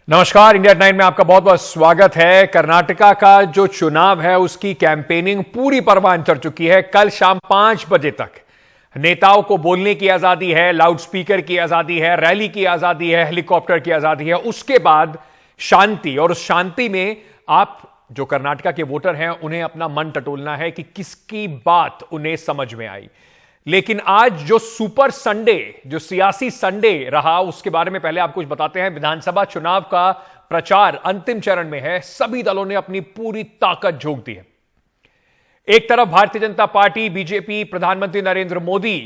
नमस्कार, इंडिया 9 में आपका बहुत बहुत स्वागत है। कर्नाटका का जो चुनाव है उसकी कैंपेनिंग पूरी परवान चढ़ चुकी है। कल शाम 5 बजे तक नेताओं को बोलने की आजादी है, लाउडस्पीकर की आजादी है, रैली की आजादी है, हेलीकॉप्टर की आजादी है। उसके बाद शांति, और उस शांति में आप जो कर्नाटका के वोटर हैं उन्हें अपना मन टटोलना है कि किसकी बात उन्हें समझ में आई। लेकिन आज जो सुपर संडे, जो सियासी संडे रहा, उसके बारे में पहले आपको कुछ बताते हैं। विधानसभा चुनाव का प्रचार अंतिम चरण में है। सभी दलों ने अपनी पूरी ताकत झोंक दी है। एक तरफ भारतीय जनता पार्टी, बीजेपी, प्रधानमंत्री नरेंद्र मोदी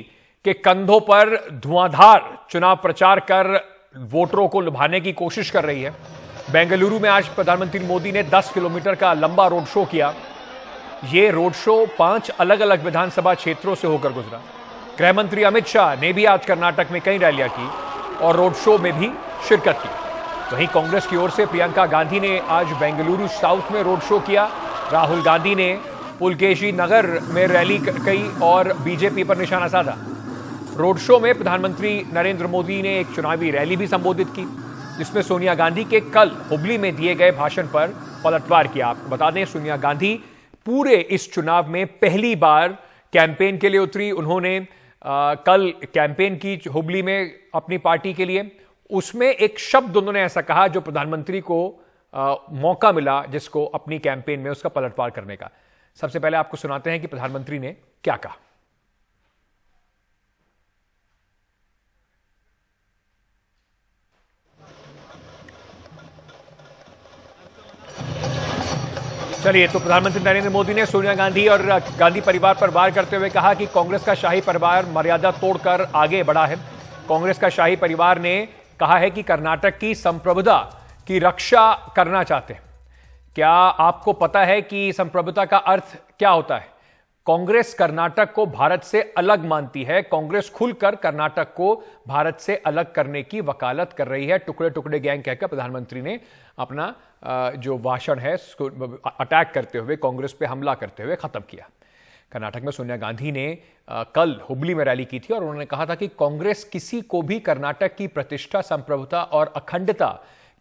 के कंधों पर धुआंधार चुनाव प्रचार कर वोटरों को लुभाने की कोशिश कर रही है। बेंगलुरु में आज प्रधानमंत्री मोदी ने 10 किलोमीटर का लंबा रोड शो किया। यह रोड शो 5 अलग अलग विधानसभा क्षेत्रों से होकर गुजरा। गृह मंत्री अमित शाह ने भी आज कर्नाटक में कई रैलियां की और रोड शो में भी शिरकत की। वहीं कांग्रेस की ओर से प्रियंका गांधी ने आज बेंगलुरु साउथ में रोड शो किया। राहुल गांधी ने पुलकेशी नगर में रैली की और बीजेपी पर निशाना साधा। रोड शो में प्रधानमंत्री नरेंद्र मोदी ने एक चुनावी रैली भी संबोधित की, जिसमें सोनिया गांधी के कल हुबली में दिए गए भाषण पर पलटवार किया। आपको बता दें, सोनिया गांधी पूरे इस चुनाव में पहली बार कैंपेन के लिए उतरी। उन्होंने कल कैंपेन की हुबली में अपनी पार्टी के लिए। उसमें एक शब्द उन्होंने ऐसा कहा जो प्रधानमंत्री को मौका मिला जिसको अपनी कैंपेन में उसका पलटवार करने का। सबसे पहले आपको सुनाते हैं कि प्रधानमंत्री ने क्या कहा। चलिए, तो प्रधानमंत्री नरेंद्र मोदी ने सोनिया गांधी और गांधी परिवार पर वार करते हुए कहा कि कांग्रेस का शाही परिवार मर्यादा तोड़कर आगे बढ़ा है। कांग्रेस का शाही परिवार ने कहा है कि कर्नाटक की संप्रभुता की रक्षा करना चाहते हैं। क्या आपको पता है कि संप्रभुता का अर्थ क्या होता है? कांग्रेस कर्नाटक को भारत से अलग मानती है। कांग्रेस खुलकर कर्नाटक को भारत से अलग करने की वकालत कर रही है। टुकड़े टुकड़े गैंग कहकर प्रधानमंत्री ने अपना जो भाषण है उसको अटैक करते हुए, कांग्रेस पे हमला करते हुए खत्म किया। कर्नाटक में सोनिया गांधी ने कल हुबली में रैली की थी और उन्होंने कहा था कि कांग्रेस किसी को भी कर्नाटक की प्रतिष्ठा, संप्रभुता और अखंडता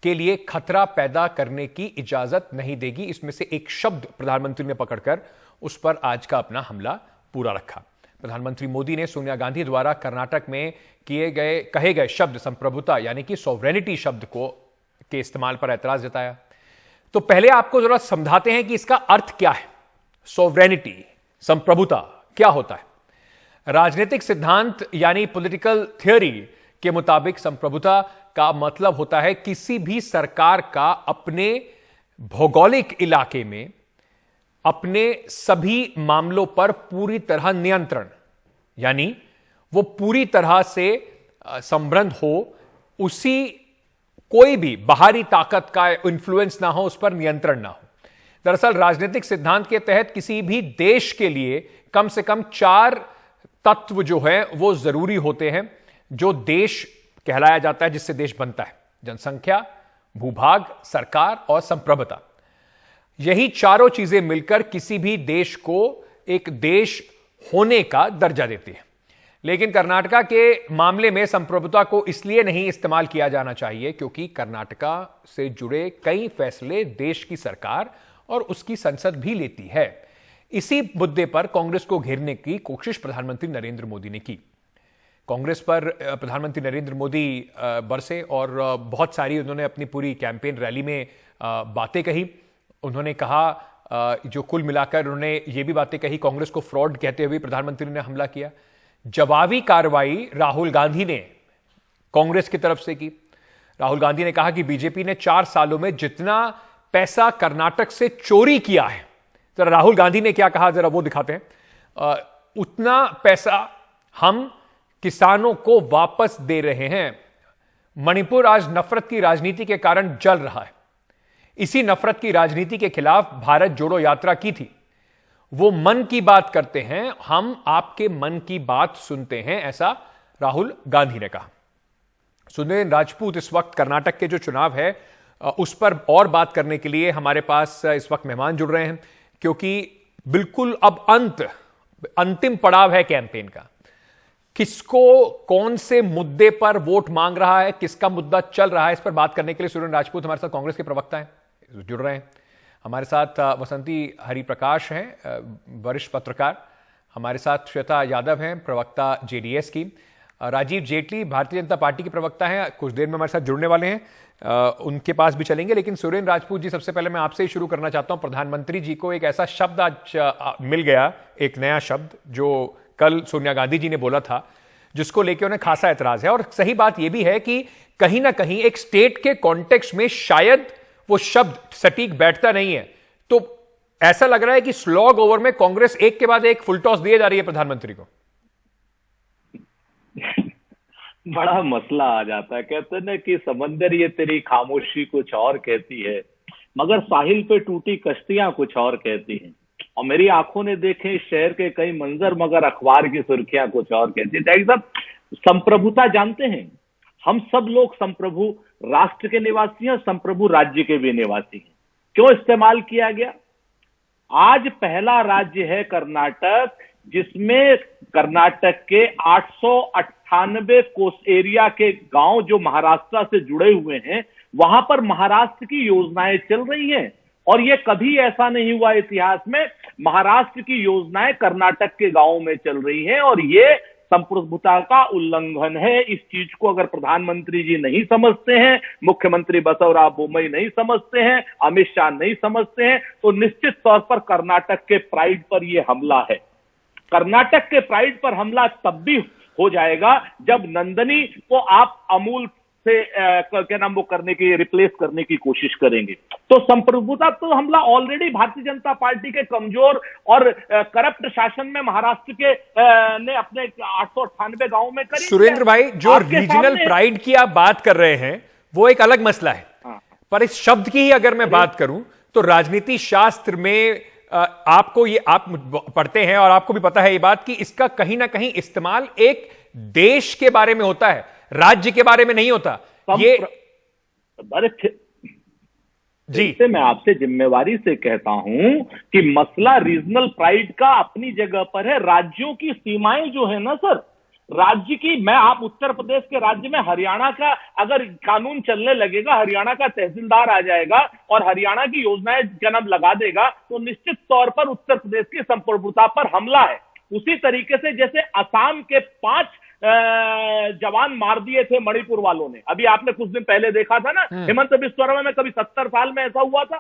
के लिए खतरा पैदा करने की इजाजत नहीं देगी। इसमें से एक शब्द प्रधानमंत्री ने पकड़कर उस पर आज का अपना हमला पूरा रखा। प्रधानमंत्री मोदी ने सोनिया गांधी द्वारा कर्नाटक में कहे गए शब्द संप्रभुता यानी कि सॉवरेनिटी शब्द के इस्तेमाल पर ऐतराज जताया। तो पहले आपको जरा समझाते हैं कि इसका अर्थ क्या है। सॉवरेनिटी, संप्रभुता क्या होता है? राजनीतिक सिद्धांत यानी पॉलिटिकल थ्योरी के मुताबिक संप्रभुता का मतलब होता है किसी भी सरकार का अपने भौगोलिक इलाके में अपने सभी मामलों पर पूरी तरह नियंत्रण, यानी वो पूरी तरह से समृद्ध हो, उसी कोई भी बाहरी ताकत का इन्फ्लुएंस ना हो, उस पर नियंत्रण ना हो। दरअसल राजनीतिक सिद्धांत के तहत किसी भी देश के लिए कम से कम 4 तत्व जो है वो जरूरी होते हैं, जो देश कहलाया जाता है, जिससे देश बनता है। जनसंख्या, भूभाग, सरकार और संप्रभुता। यही चारों चीजें मिलकर किसी भी देश को एक देश होने का दर्जा देती है। लेकिन कर्नाटका के मामले में संप्रभुता को इसलिए नहीं इस्तेमाल किया जाना चाहिए क्योंकि कर्नाटका से जुड़े कई फैसले देश की सरकार और उसकी संसद भी लेती है। इसी मुद्दे पर कांग्रेस को घेरने की कोशिश प्रधानमंत्री नरेंद्र मोदी ने की। कांग्रेस पर प्रधानमंत्री नरेंद्र मोदी बरसे और बहुत सारी उन्होंने अपनी पूरी कैंपेन रैली में बातें कही। उन्होंने कहा, जो कुल मिलाकर उन्होंने ये भी बातें कही, कांग्रेस को फ्रॉड कहते हुए प्रधानमंत्री ने हमला किया। जवाबी कार्रवाई राहुल गांधी ने कांग्रेस की तरफ से की। राहुल गांधी ने कहा कि बीजेपी ने 4 सालों में जितना पैसा कर्नाटक से चोरी किया है, जरा राहुल गांधी ने क्या कहा, जरा वो दिखाते हैं। उतना पैसा हम किसानों को वापस दे रहे हैं। मणिपुर आज नफरत की राजनीति के कारण जल रहा है। इसी नफरत की राजनीति के खिलाफ भारत जोड़ो यात्रा की थी। वो मन की बात करते हैं, हम आपके मन की बात सुनते हैं, ऐसा राहुल गांधी ने कहा। सुनील राजपूत इस वक्त कर्नाटक के जो चुनाव है उस पर और बात करने के लिए हमारे पास इस वक्त मेहमान जुड़ रहे हैं, क्योंकि बिल्कुल अब अंतिम पड़ाव है कैंपेन का। किसको कौन से मुद्दे पर वोट मांग रहा है, किसका मुद्दा चल रहा है, इस पर बात करने के लिए सुरेंद्र राजपूत हमारे साथ कांग्रेस के प्रवक्ता हैं जुड़ रहे हैं। हमारे साथ वसंती हरिप्रकाश हैं, वरिष्ठ पत्रकार। हमारे साथ श्वेता यादव हैं, प्रवक्ता जेडीएस की। राजीव जेटली भारतीय जनता पार्टी के प्रवक्ता हैं, कुछ देर में हमारे साथ जुड़ने वाले हैं, उनके पास भी चलेंगे। लेकिन सुरेंद्र राजपूत जी, सबसे पहले मैं आपसे ही शुरू करना चाहता हूं। प्रधानमंत्री जी को एक ऐसा शब्द आज मिल गया, एक नया शब्द जो कल सोनिया गांधी जी ने बोला था, जिसको लेकर उन्हें खासा ऐतराज है। और सही बात यह भी है कि कहीं ना कहीं एक स्टेट के कॉन्टेक्स्ट में शायद वो शब्द सटीक बैठता नहीं है। तो ऐसा लग रहा है कि स्लॉग ओवर में कांग्रेस एक के बाद एक फुल टॉस दिए जा रही है प्रधानमंत्री को। बड़ा मसला आ जाता है। कहते हैं ना कि समंदर ये तेरी खामोशी कुछ और कहती है, मगर साहिल पे टूटी कश्तियां कुछ और कहती हैं। और मेरी आंखों ने देखे इस शहर के कई मंजर, मगर अखबार की सुर्खियां कुछ और कहती है। एकदम संप्रभुता जानते हैं, हम सब लोग संप्रभु राष्ट्र के निवासी हैं, संप्रभु राज्य के भी निवासी हैं। क्यों इस्तेमाल किया गया? आज पहला राज्य है कर्नाटक, जिसमें कर्नाटक के 898 कोस्ट एरिया के गांव जो महाराष्ट्र से जुड़े हुए हैं, वहां पर महाराष्ट्र की योजनाएं चल रही हैं। और ये कभी ऐसा नहीं हुआ इतिहास में, महाराष्ट्र की योजनाएं कर्नाटक के गांवों में चल रही हैं। और ये संप्रभुता का उल्लंघन है। इस चीज को अगर प्रधानमंत्री जी नहीं समझते हैं, मुख्यमंत्री बसवराज बोम्मई नहीं समझते हैं, अमित शाह नहीं समझते हैं, तो निश्चित तौर पर कर्नाटक के प्राइड पर यह हमला है। कर्नाटक के प्राइड पर हमला तब भी हो जाएगा जब नंदनी को आप अमूल से क्या नाम वो करने की, रिप्लेस करने की कोशिश करेंगे। तो संप्रभुता तो हमला ऑलरेडी भारतीय जनता पार्टी के कमजोर और करप्ट शासन में महाराष्ट्र के ने अपने 898 गांवों में करी। सुरेंद्र भाई, जो रीजनल प्राइड की आप बात कर रहे हैं वो एक अलग मसला है। पर इस शब्द की ही अगर मैं बात करूं तो राजनीति शास्त्र में आपको ये, आप पढ़ते हैं और आपको भी पता है ये बात, कि इसका कहीं ना कहीं इस्तेमाल एक देश के बारे में होता है, राज्य के बारे में नहीं होता। ये जी से मैं आपसे जिम्मेवारी से कहता हूं कि मसला रीजनल प्राइड का अपनी जगह पर है। राज्यों की सीमाएं जो है ना सर, राज्य की, मैं आप उत्तर प्रदेश के राज्य में हरियाणा का अगर कानून चलने लगेगा, हरियाणा का तहसीलदार आ जाएगा और हरियाणा की योजनाएं जन्म लगा देगा, तो निश्चित तौर पर उत्तर प्रदेश की संप्रभुता पर हमला है। उसी तरीके से जैसे असम के 5 जवान मार दिए थे मणिपुर वालों ने, अभी आपने कुछ दिन पहले देखा था ना, हेमंत बिस्वा शर्मा में, कभी 70 साल में ऐसा हुआ था।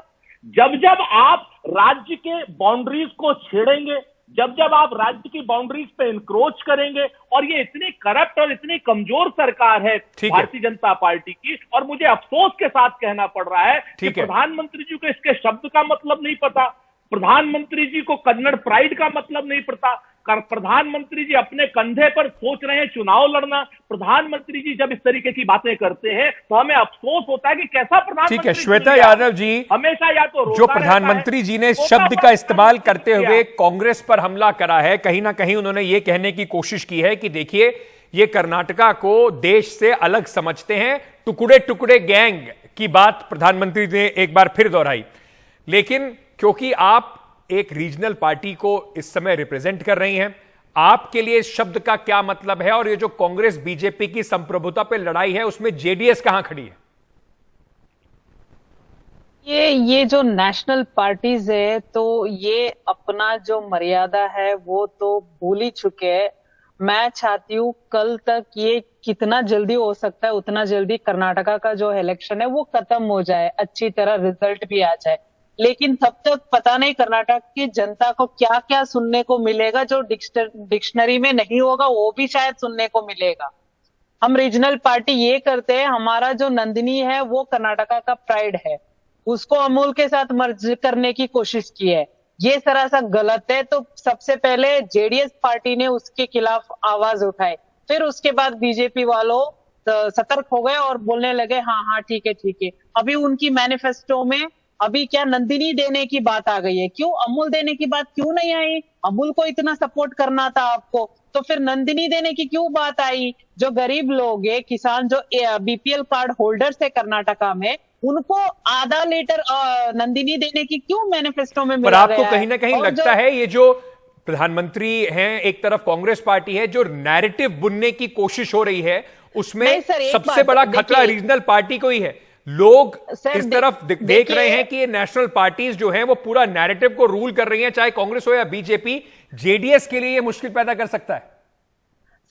जब जब आप राज्य के बाउंड्रीज को छेड़ेंगे, जब जब आप राज्य की बाउंड्रीज पे इंक्रोच करेंगे, और ये इतनी करप्ट और इतनी कमजोर सरकार है भारतीय जनता पार्टी की, और मुझे अफसोस के साथ कहना पड़ रहा है कि प्रधानमंत्री जी को इसके शब्द का मतलब नहीं पता, प्रधानमंत्री जी को कन्नड़ प्राइड का मतलब नहीं पता। प्रधानमंत्री जी अपने कंधे पर सोच रहे हैं चुनाव लड़ना। प्रधानमंत्री जी जब इस तरीके की बातें करते हैं तो हमें अफसोस होता है कि कैसा प्रधानमंत्री। ठीक है श्वेता यादव जी, हमेशा या तो जो प्रधानमंत्री जी ने शब्द का इस्तेमाल करते हुए कांग्रेस पर हमला करा है, कहीं ना कहीं उन्होंने ये कहने की कोशिश की है कि देखिए, ये कर्नाटका को देश से अलग समझते हैं, टुकड़े टुकड़े गैंग की बात प्रधानमंत्री ने एक बार फिर दोहराई। लेकिन क्योंकि आप एक रीजनल पार्टी को इस समय रिप्रेजेंट कर रही हैं, आपके लिए इस शब्द का क्या मतलब है? और ये जो कांग्रेस बीजेपी की संप्रभुता पे लड़ाई है, उसमें जेडीएस कहां खड़ी है? ये जो नेशनल पार्टीज है, तो ये अपना जो मर्यादा है वो तो भूल ही चुके हैं। मैं चाहती हूँ कल तक ये कितना जल्दी हो सकता है उतना जल्दी कर्नाटका का जो इलेक्शन है वो खत्म हो जाए, अच्छी तरह रिजल्ट भी आ जाए। लेकिन तब तक पता नहीं कर्नाटक की जनता को क्या क्या सुनने को मिलेगा, जो डिक्शनरी में नहीं होगा वो भी शायद सुनने को मिलेगा। हम रीजनल पार्टी ये करते हैं, हमारा जो नंदिनी है वो कर्नाटका का प्राइड है, उसको अमूल के साथ मर्ज करने की कोशिश की है, ये सरासर गलत है। तो सबसे पहले जेडीएस पार्टी ने उसके खिलाफ आवाज उठाई, फिर उसके बाद बीजेपी वालों सतर्क हो गए और बोलने लगे हाँ हाँ ठीक है ठीक है। अभी उनकी मैनिफेस्टो में अभी क्या नंदिनी देने की बात आ गई है, क्यों अमूल देने की बात क्यों नहीं आई? अमूल को इतना सपोर्ट करना था आपको, तो फिर नंदिनी देने की क्यों बात आई? जो गरीब लोग है, किसान जो बीपीएल कार्ड होल्डर्स है कर्नाटका में, उनको आधा लीटर नंदिनी देने की क्यों मैनिफेस्टो में मिला? पर आपको कहीं ना कहीं लगता है ये जो प्रधानमंत्री हैं, एक तरफ कांग्रेस पार्टी है, जो नैरेटिव बुनने की कोशिश हो रही है उसमें सबसे बड़ा खतरा रीजनल पार्टी को ही है। लोग इस तरफ देख रहे हैं कि ये नेशनल पार्टीज जो हैं वो पूरा नैरेटिव को रूल कर रही हैं, चाहे कांग्रेस हो या बीजेपी। जेडीएस के लिए ये मुश्किल पैदा कर सकता है।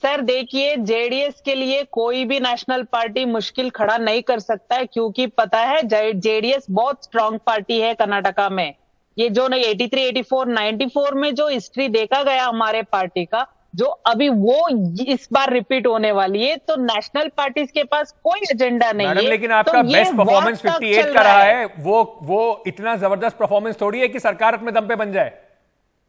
सर देखिए, जेडीएस के लिए कोई भी नेशनल पार्टी मुश्किल खड़ा नहीं कर सकता है, क्योंकि पता है जेडीएस बहुत स्ट्रांग पार्टी है कर्नाटका में। ये जो 83, 84, 94 में जो हिस्ट्री देखा गया हमारे पार्टी का, जो अभी वो इस बार रिपीट होने वाली है, तो नेशनल पार्टीज के पास कोई एजेंडा नहीं है। लेकिन आपका तो बेस्ट परफॉर्मेंस 58 का रहा है, वो इतना जबरदस्त परफॉर्मेंस थोड़ी है कि सरकार अपने दम पे बन जाए।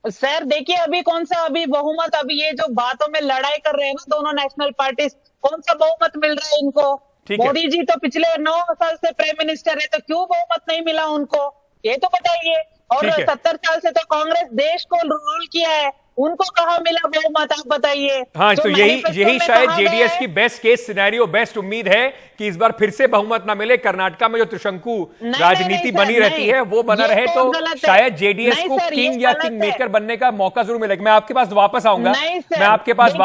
सर देखिए, अभी कौन सा अभी बहुमत, अभी ये जो बातों में लड़ाई कर रहे हैं ना दोनों नेशनल पार्टीज, कौन सा बहुमत मिल रहा है इनको? मोदी जी तो पिछले 9 साल से प्राइम मिनिस्टर है, तो क्यों बहुमत नहीं मिला उनको, ये तो बताइए। और 70 साल से तो कांग्रेस देश को रूल किया है, उनको कहां मिला बहुमत, आप बताइए। हाँ, तो यही शायद जेडीएस की बेस्ट केस सिनेरियो, बेस्ट उम्मीद है कि इस बार फिर से बहुमत ना मिले। कर्नाटका में जो त्रिशंकु राजनीति बनी रहती है वो बना रहे, तो शायद जेडीएस को किंग या किंग मेकर बनने का मौका जरूर मिलेगा। मैं आपके पास वापस आऊंगा, मैं आपके पास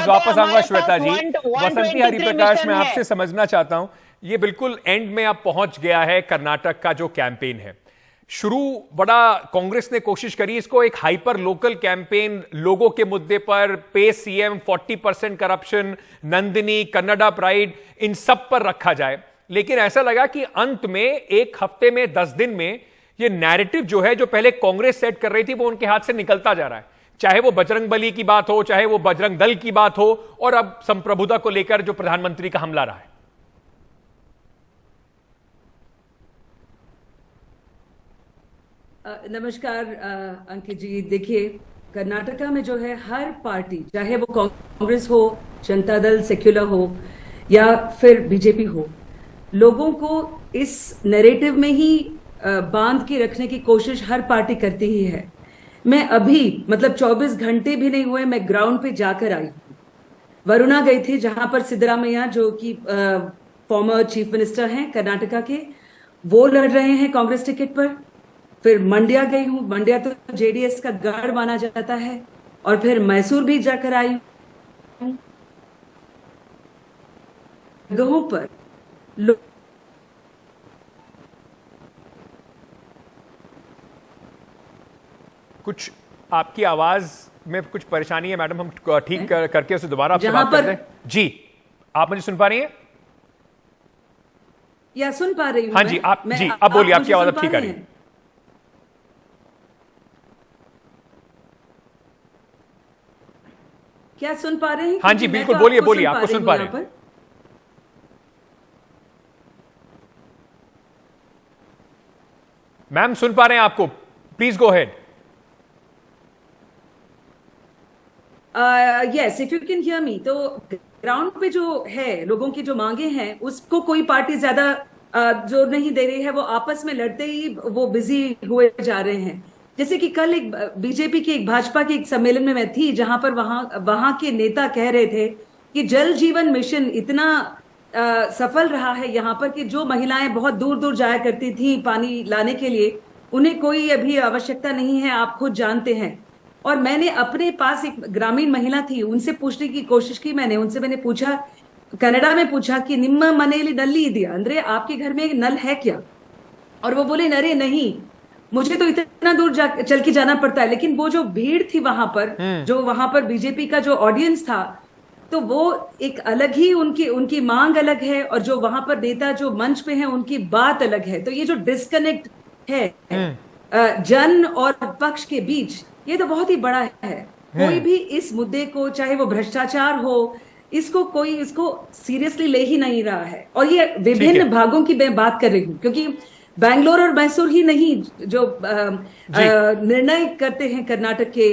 वापस आऊंगा श्वेता जी। वसंती हरिप्रकाश, मैं आपसे समझना चाहता हूं, ये बिल्कुल एंड में अब पहुंच गया है कर्नाटक का जो कैंपेन है। शुरू बड़ा कांग्रेस ने कोशिश करी इसको एक हाइपर लोकल कैंपेन, लोगों के मुद्दे पर, pay CM, 40% corruption, Nandini, Kannada pride, इन सब पर रखा जाए। लेकिन ऐसा लगा कि अंत में एक हफ्ते में, 10 दिन में ये नैरेटिव जो है, जो पहले कांग्रेस सेट कर रही थी, वो उनके हाथ से निकलता जा रहा है। चाहे वो बजरंगबली की बात हो, चाहे वो बजरंग दल की बात हो, और अब संप्रभुता को लेकर जो प्रधानमंत्री का हमला रहा है। नमस्कार अंकित जी। देखिए, कर्नाटका में जो है हर पार्टी, चाहे वो कांग्रेस हो, जनता दल, सेक्युलर हो या फिर बीजेपी हो, लोगों को इस नैरेटिव में ही बांध के रखने की कोशिश हर पार्टी करती ही है। मैं अभी मतलब 24 घंटे भी नहीं हुए, मैं ग्राउंड पे जाकर आई। वरुणा गई थी, जहां पर सिद्धरामैया जो कि फॉर्मर चीफ मिनिस्टर हैं कर्नाटका के, वो लड़ रहे हैं कांग्रेस टिकट पर। फिर मंड्या गई हूँ, मंड्या तो जेडीएस का गढ़ माना जाता है, और फिर मैसूर भी जाकर आई हूँ। जगहों पर कुछ आपकी आवाज में कुछ परेशानी है मैडम, हम ठीक करके उसे दोबारा आपसे बात करते हैं। जी, आप मुझे सुन पा रही हैं? या सुन पा रही हूँ? हाँ जी, आप जी अब बोलिए, आपकी आवाज अब ठीक आ रही है। क्या सुन पा रहे हैं? हाँ जी बिल्कुल, बोलिए, आपको सुन पा रहे हैं। मैम सुन पा रहे हैं आपको, please go ahead. Yes, if you can hear me. तो ग्राउंड पे जो है, लोगों की जो मांगे हैं, उसको कोई पार्टी ज्यादा जोर नहीं दे रही है। वो आपस में लड़ते ही वो बिजी हुए जा रहे हैं। जैसे कि कल एक बीजेपी की, एक भाजपा के एक सम्मेलन में मैं थी, जहां पर वहां के नेता कह रहे थे कि जल जीवन मिशन इतना सफल रहा है यहाँ पर कि जो महिलाएं बहुत दूर दूर जाया करती थी पानी लाने के लिए, उन्हें कोई अभी आवश्यकता नहीं है, आप खुद जानते हैं। और मैंने अपने पास एक ग्रामीण महिला थी, उनसे पूछने की कोशिश की मैंने पूछा, कनाडा में पूछा कि निम्म मनेली नल्ली दिया, अंद्रे आपके घर में एक नल है क्या? और वो बोले, अरे नहीं, मुझे तो इतना दूर चल के जाना पड़ता है। लेकिन वो जो भीड़ थी वहां पर, जो वहां पर बीजेपी का जो ऑडियंस था, तो वो एक अलग ही उनकी मांग अलग है, और जो वहां पर नेता जो मंच पे हैं उनकी बात अलग है। तो ये जो डिस्कनेक्ट है जन और पक्ष के बीच, ये तो बहुत ही बड़ा है। कोई भी इस मुद्दे को, चाहे वो भ्रष्टाचार हो, इसको सीरियसली ले ही नहीं रहा है। और ये विभिन्न भागों की मैं बात कर रही हूँ, क्योंकि बैंगलोर और मैसूर ही नहीं जो निर्णय करते हैं कर्नाटक के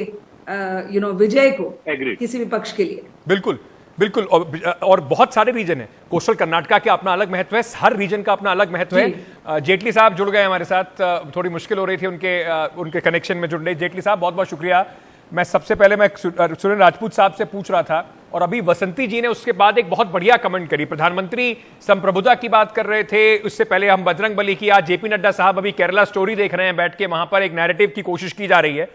विजय को किसी भी पक्ष के लिए। बिल्कुल बिल्कुल, और बहुत सारे रीजन है। कोस्टल कर्नाटका का अपना अलग महत्व है, हर रीजन का अपना अलग महत्व है। जेटली साहब जुड़ गए हमारे साथ, थोड़ी मुश्किल हो रही थी उनके कनेक्शन में जुड़ने। जेटली साहब बहुत बहुत शुक्रिया। मैं सबसे पहले सुरेंद्र राजपूत साहब से पूछ रहा था, और अभी वसंती जी ने उसके बाद एक बहुत बढ़िया कमेंट करी। प्रधानमंत्री संप्रभुता की बात कर रहे थे, उससे पहले हम बजरंगबली की, आज जेपी नड्डा साहब अभी केरला स्टोरी देख रहे हैं बैठ के, वहां पर एक नैरेटिव की कोशिश की जा रही है।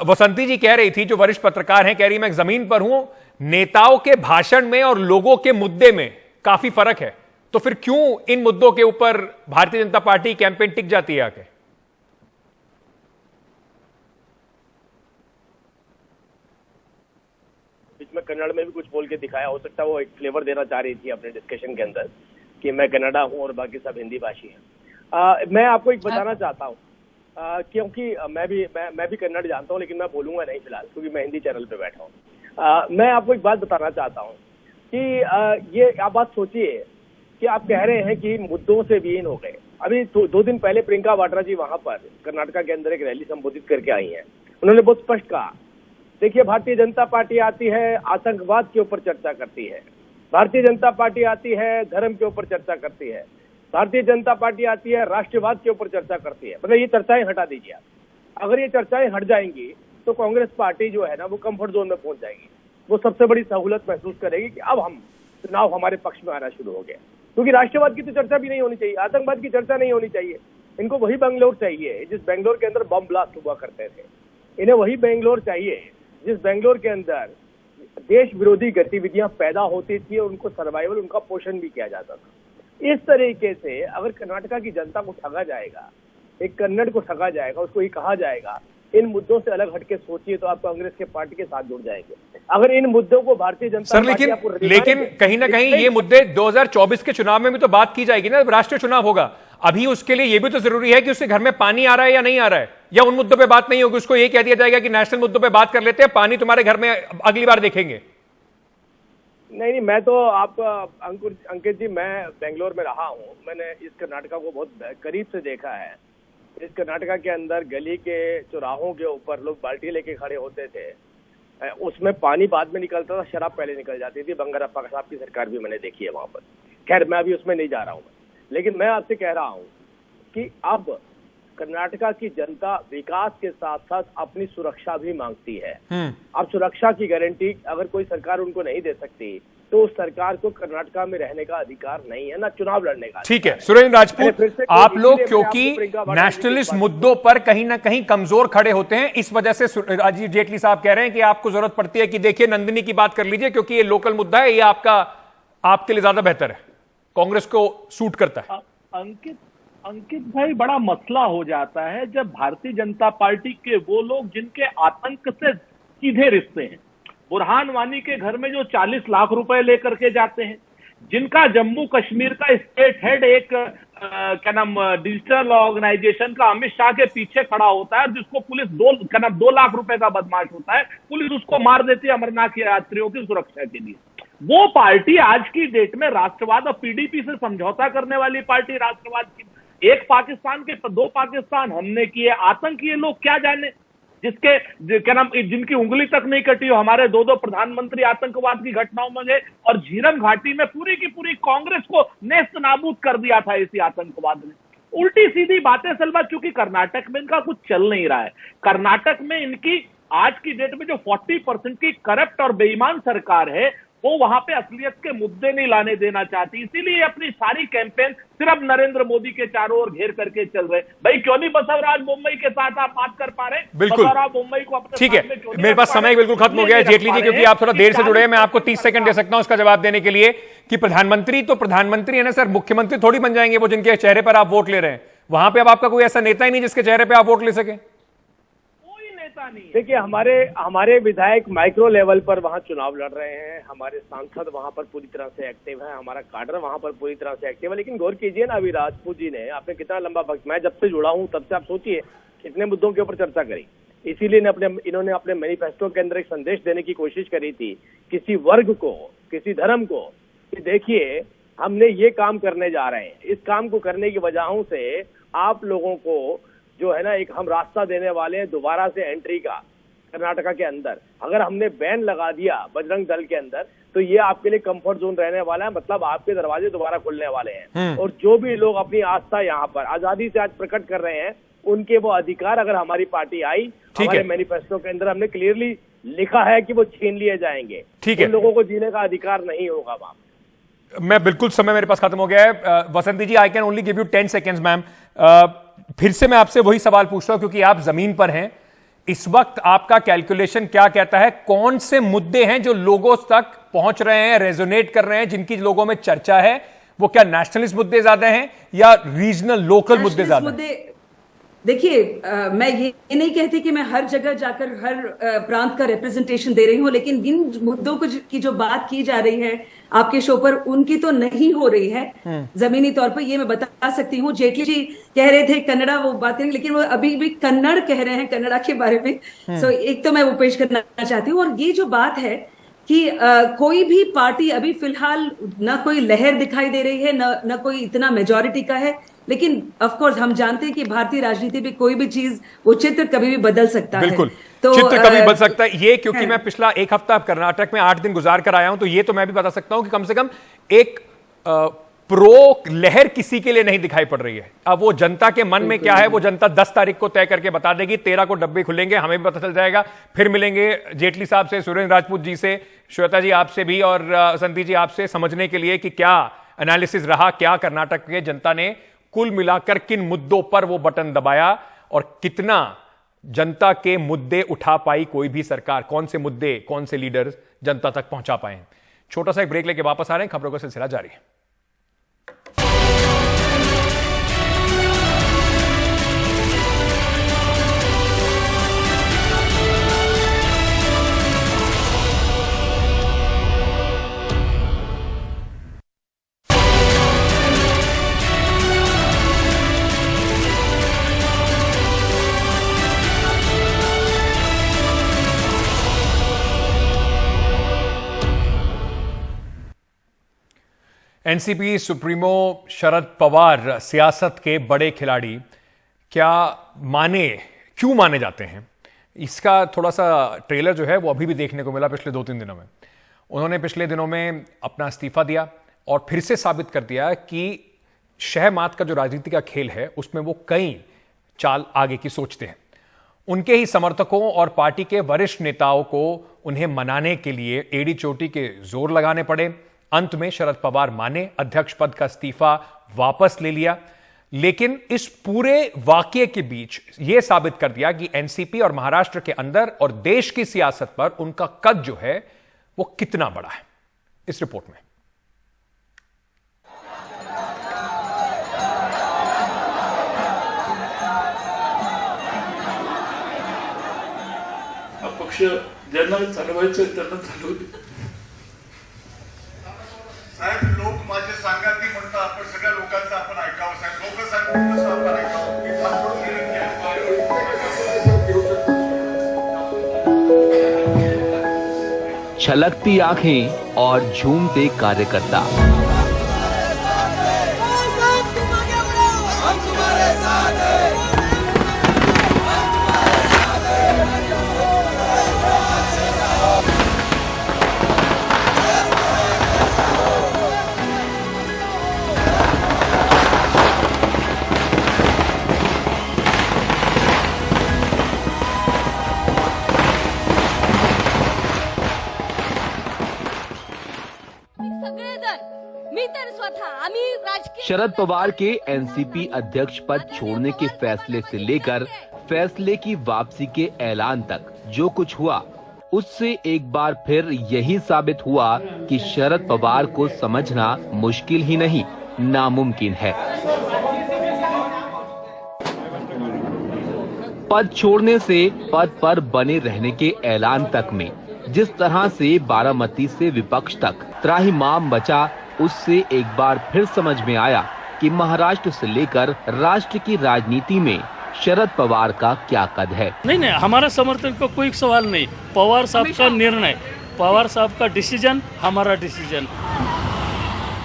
वसंती जी कह रही थी, जो वरिष्ठ पत्रकार हैं, कह रही मैं जमीन पर हूं, नेताओं के भाषण में और लोगों के मुद्दे में काफी फर्क है, तो फिर क्यों इन मुद्दों के ऊपर भारतीय जनता पार्टी कैंपेन टिक जाती है आके? मैं कन्नड़ में भी कुछ बोल के दिखाया, हो सकता है वो एक फ्लेवर देना चाह रही थी अपने डिस्कशन के अंदर कि मैं कन्नड़ा हूं और बाकी सब हिंदी भाषी हैं। मैं आपको एक बताना चाहता हूं, क्योंकि मैं भी कन्नड़ जानता हूं, लेकिन मैं बोलूंगा नहीं फिलहाल, क्योंकि मैं हिंदी चैनल पे बैठा हूं। मैं आपको एक बात बताना चाहता हूं कि ये आप बात सोचिए कि आप कह रहे हैं कि मुद्दों से विहीन हो गए। अभी 2 दिन पहले प्रियंका वाड्रा जी वहां पर कर्नाटका के अंदर एक रैली संबोधित करके आई हैं। उन्होंने बहुत स्पष्ट कहा, देखिए भारतीय जनता पार्टी आती है आतंकवाद के ऊपर चर्चा करती है, भारतीय जनता पार्टी आती है धर्म के ऊपर चर्चा करती है, भारतीय जनता पार्टी आती है राष्ट्रवाद के ऊपर चर्चा करती है। मतलब ये चर्चाएं हटा दीजिए आप। अगर ये चर्चाएं हट जाएंगी तो कांग्रेस पार्टी जो है ना वो कंफर्ट जोन में पहुंच जाएगी। वो सबसे बड़ी सहूलत महसूस करेगी कि अब हम चुनाव हमारे पक्ष में आना शुरू हो गया। क्योंकि राष्ट्रवाद की तो चर्चा भी नहीं होनी चाहिए, आतंकवाद की चर्चा नहीं होनी चाहिए। इनको वही बेंगलोर चाहिए जिस बेंगलोर के अंदर बम ब्लास्ट हुआ करते थे। इन्हें वही बेंगलोर चाहिए जिस बेंगलोर के अंदर देश विरोधी गतिविधियां पैदा होती थी और उनको सर्वाइवल, उनका पोषण भी किया जाता था। इस तरीके से अगर कर्नाटका की जनता को ठगा जाएगा, एक कन्नड़ को ठगा जाएगा, उसको ये कहा जाएगा इन मुद्दों से अलग हटके सोचिए, तो आप कांग्रेस के पार्टी के साथ जुड़ जाएंगे। अगर इन मुद्दों को भारतीय जनता पार्टी लेकिन कहीं ना कहीं ये मुद्दे 2024 के चुनाव में भी तो बात की जाएगी ना, राष्ट्रीय चुनाव होगा। अभी उसके लिए ये भी तो जरूरी है कि उसके घर में पानी आ रहा है या नहीं आ रहा है, या उन मुद्दों पे बात नहीं होगी। उसको ये कह दिया जाएगा कि नेशनल मुद्दों पे बात कर लेते हैं, पानी तुम्हारे घर में अगली बार देखेंगे। नहीं, मैं तो आप अंकित जी, मैं बेंगलोर में रहा हूँ, मैंने इस कर्नाटका को बहुत करीब से देखा है। इस कर्नाटका के अंदर गली के चौराहों के ऊपर लोग बाल्टी लेके खड़े होते थे, उसमें पानी बाद में निकलता था, शराब पहले निकल जाती थी। बंगारप्पा साहब की सरकार भी मैंने देखी है वहां पर। खैर मैं अभी उसमें नहीं जा रहा हूँ, लेकिन मैं आपसे कह रहा हूँ कि अब कर्नाटका की जनता विकास के साथ साथ अपनी सुरक्षा भी मांगती है। अब सुरक्षा की गारंटी अगर कोई सरकार उनको नहीं दे सकती तो उस सरकार को कर्नाटका में रहने का अधिकार नहीं है, ना चुनाव लड़ने का। ठीक है सुरेंद्र राजपूत, आप लोग क्योंकि नेशनलिस्ट मुद्दों पर कहीं ना कहीं कमजोर खड़े होते हैं, इस वजह से राजीव जेटली साहब कह रहे हैं कि आपको जरूरत पड़ती है कि देखिए नंदिनी की बात कर लीजिए, क्योंकि ये लोकल मुद्दा है, ये आपके लिए ज्यादा बेहतर है, कांग्रेस को सूट करता है। अंकित भाई, बड़ा मसला हो जाता है जब भारतीय जनता पार्टी के वो लोग जिनके आतंक से सीधे रिश्ते हैं, बुरहान वानी के घर में जो 40 लाख रुपए लेकर के जाते हैं, जिनका जम्मू कश्मीर का स्टेट हेड एक डिजिटल ऑर्गेनाइजेशन का अमित शाह के पीछे खड़ा होता है, जिसको पुलिस 2 लाख रुपए का बदमाश होता है, पुलिस उसको मार देती है अमरनाथ यात्रियों की सुरक्षा के लिए। वो पार्टी आज की डेट में राष्ट्रवाद और पीडीपी से समझौता करने वाली पार्टी राष्ट्रवाद की, एक पाकिस्तान के 2 पाकिस्तान हमने किए, आतंकी ये लोग क्या जाने, जिनकी उंगली तक नहीं कटी हो। हमारे 2 प्रधानमंत्री आतंकवाद की घटनाओं में गए और झीरम घाटी में पूरी की पूरी कांग्रेस को नेस्त नाबूद कर दिया था इसी आतंकवाद ने। उल्टी सीधी बातें सलवा, चूंकि कर्नाटक में इनका कुछ चल नहीं रहा है। कर्नाटक में इनकी आज की डेट में जो 40% की करप्ट और बेईमान सरकार है, वो वहां पे असलियत के मुद्दे नहीं लाने देना चाहती, इसीलिए अपनी सारी कैंपेन सिर्फ नरेंद्र मोदी के चारों ओर घेर करके चल रहे। भाई क्यों नहीं बसवराज मुंबई के साथ आप बात कर पा रहे? बिल्कुल मुंबई को अपने ठीक है, मेरे पास समय बिल्कुल खत्म हो गया है जेटली जी, क्योंकि आप थोड़ा देर से जुड़े हैं। मैं आपको 30 सेकंड दे सकता हूं उसका जवाब देने के लिए कि प्रधानमंत्री तो प्रधानमंत्री है ना सर, मुख्यमंत्री थोड़ी बन जाएंगे वो जिनके चेहरे पर आप वोट ले रहे हैं। वहां पे अब आपका कोई ऐसा नेता ही नहीं जिसके चेहरे पर आप वोट ले सके। देखिए हमारे विधायक माइक्रो लेवल पर वहां चुनाव लड़ रहे हैं, हमारे सांसद वहां पर पूरी तरह से एक्टिव है, हमारा काडर वहां पर पूरी तरह से एक्टिव है। लेकिन गौर कीजिए ना, अभी राजपूत जी ने आपने कितना लंबा वक्त, मैं जब से जुड़ा हूं तब से आप सोचिए कितने मुद्दों के ऊपर चर्चा करी। इसीलिए इन्होंने अपने मैनिफेस्टो के अंदर एक संदेश देने की कोशिश करी थी किसी वर्ग को, किसी धर्म को, कि देखिए हमने ये काम करने जा रहे हैं, इस काम को करने की वजहों से आप लोगों को जो है ना एक हम रास्ता देने वाले हैं दोबारा से एंट्री का कर्नाटका के अंदर। अगर हमने बैन लगा दिया बजरंग दल के अंदर तो ये आपके लिए कंफर्ट जोन रहने वाला है, मतलब आपके दरवाजे दोबारा खुलने वाले हैं। और जो भी लोग अपनी आस्था यहाँ पर आजादी से आज प्रकट कर रहे हैं, उनके वो अधिकार अगर हमारी पार्टी आई, हमारे मैनिफेस्टो के अंदर हमने क्लियरली लिखा है कि वो छीन लिए जाएंगे। ठीक है, उन लोगों को जीने का अधिकार नहीं होगा वहां। मैं बिल्कुल, समय मेरे पास खत्म हो गया है। Vasanti ji, I can only give you 10 seconds ma'am. फिर से मैं आपसे वही सवाल पूछ रहा हूं क्योंकि आप जमीन पर हैं इस वक्त आपका कैलकुलेशन क्या कहता है, कौन से मुद्दे हैं जो लोगों तक पहुंच रहे हैं, रेजोनेट कर रहे हैं, जिनकी लोगों में चर्चा है? वो क्या नेशनलिस्ट मुद्दे ज्यादा हैं या रीजनल लोकल मुद्दे ज्यादा हैं? देखिए, मैं ये नहीं कहती कि मैं हर जगह जाकर हर प्रांत का रिप्रेजेंटेशन दे रही हूँ, लेकिन इन मुद्दों की जो बात की जा रही है आपके शो पर, उनकी तो नहीं हो रही है जमीनी तौर पर। ये मैं बता सकती हूँ। जेटली जी कह रहे थे कन्नड़ा वो बात करेंगे, लेकिन वो अभी भी कन्नड़ कह रहे हैं कन्नड़ा के बारे में। सो एक तो मैं वो पेश करना चाहती हूँ। और ये जो बात है कि कोई भी पार्टी अभी फिलहाल ना कोई लहर दिखाई दे रही है, ना कोई इतना मेजॉरिटी का है, लेकिन ऑफ कोर्स हम जानते हैं कि भारतीय राजनीति में कोई भी चीज, वो चित्र कभी भी बदल सकता है। बिल्कुल, तो चित्र कभी बदल सकता है। ये क्योंकि मैं पिछला एक हफ्ता कर्नाटक में 8 दिन गुजार कर आया हूं, तो ये तो मैं भी बता सकता हूं कि कम से कम एक प्रो लहर किसी के लिए नहीं दिखाई पड़ रही है। अब वो जनता के मन में क्या है, वो जनता 10 तारीख को तय करके बता देगी। 13 को डब्बे खुलेंगे, हमें भी पता चल जाएगा। फिर मिलेंगे जेटली साहब से, सुरेंद्र राजपूत जी से, श्वेता जी आपसे भी, और संती जी आपसे, समझने के लिए कि क्या एनालिसिस रहा, क्या कर्नाटक के जनता ने कुल मिलाकर किन मुद्दों पर वो बटन दबाया और कितना जनता के मुद्दे उठा पाई कोई भी सरकार, कौन से मुद्दे, कौन से लीडर जनता तक पहुंचा पाए। छोटा सा एक ब्रेक लेके वापस आ रहे हैं, खबरों का सिलसिला जारी है। एनसीपी सुप्रीमो शरद पवार सियासत के बड़े खिलाड़ी क्यों माने जाते हैं, इसका थोड़ा सा ट्रेलर जो है वो अभी भी देखने को मिला पिछले 2-3 दिनों में। उन्होंने पिछले दिनों में अपना इस्तीफा दिया और फिर से साबित कर दिया कि शह मात का जो राजनीति का खेल है उसमें वो कई चाल आगे की सोचते हैं। उनके ही समर्थकों और पार्टी के वरिष्ठ नेताओं को उन्हें मनाने के लिए एड़ी चोटी के जोर लगाने पड़े। अंत में शरद पवार माने, अध्यक्ष पद का इस्तीफा वापस ले लिया। लेकिन इस पूरे वाकये के बीच यह साबित कर दिया कि एनसीपी और महाराष्ट्र के अंदर और देश की सियासत पर उनका कद जो है वो कितना बड़ा है। इस रिपोर्ट में अपक्ष ज्यांना चालवायचं त्यांना चालवू दे। साहेब, लोक माझे सांगाती म्हणतात, आपण सगळ्या लोकांचं आपण ऐकावं साहेब। लोक सांगतात तसं आपण ऐकावं। मी हात जोडून विनंती आहे। छलकती आंखें और झूमते कार्यकर्ता, शरद पवार के एनसीपी अध्यक्ष पद छोड़ने के फैसले से लेकर फैसले की वापसी के ऐलान तक जो कुछ हुआ, उससे एक बार फिर यही साबित हुआ कि शरद पवार को समझना मुश्किल ही नहीं, नामुमकिन है। पद छोड़ने से पद पर बने रहने के ऐलान तक में जिस तरह से बारामती से विपक्ष तक त्राहिमाम बचा, उससे एक बार फिर समझ में आया कि महाराष्ट्र से लेकर राष्ट्र की राजनीति में शरद पवार का क्या कद है। नहीं, हमारा समर्थन का कोई सवाल नहीं। पवार साहब का निर्णय, पवार साहब का डिसीजन, हमारा डिसीजन।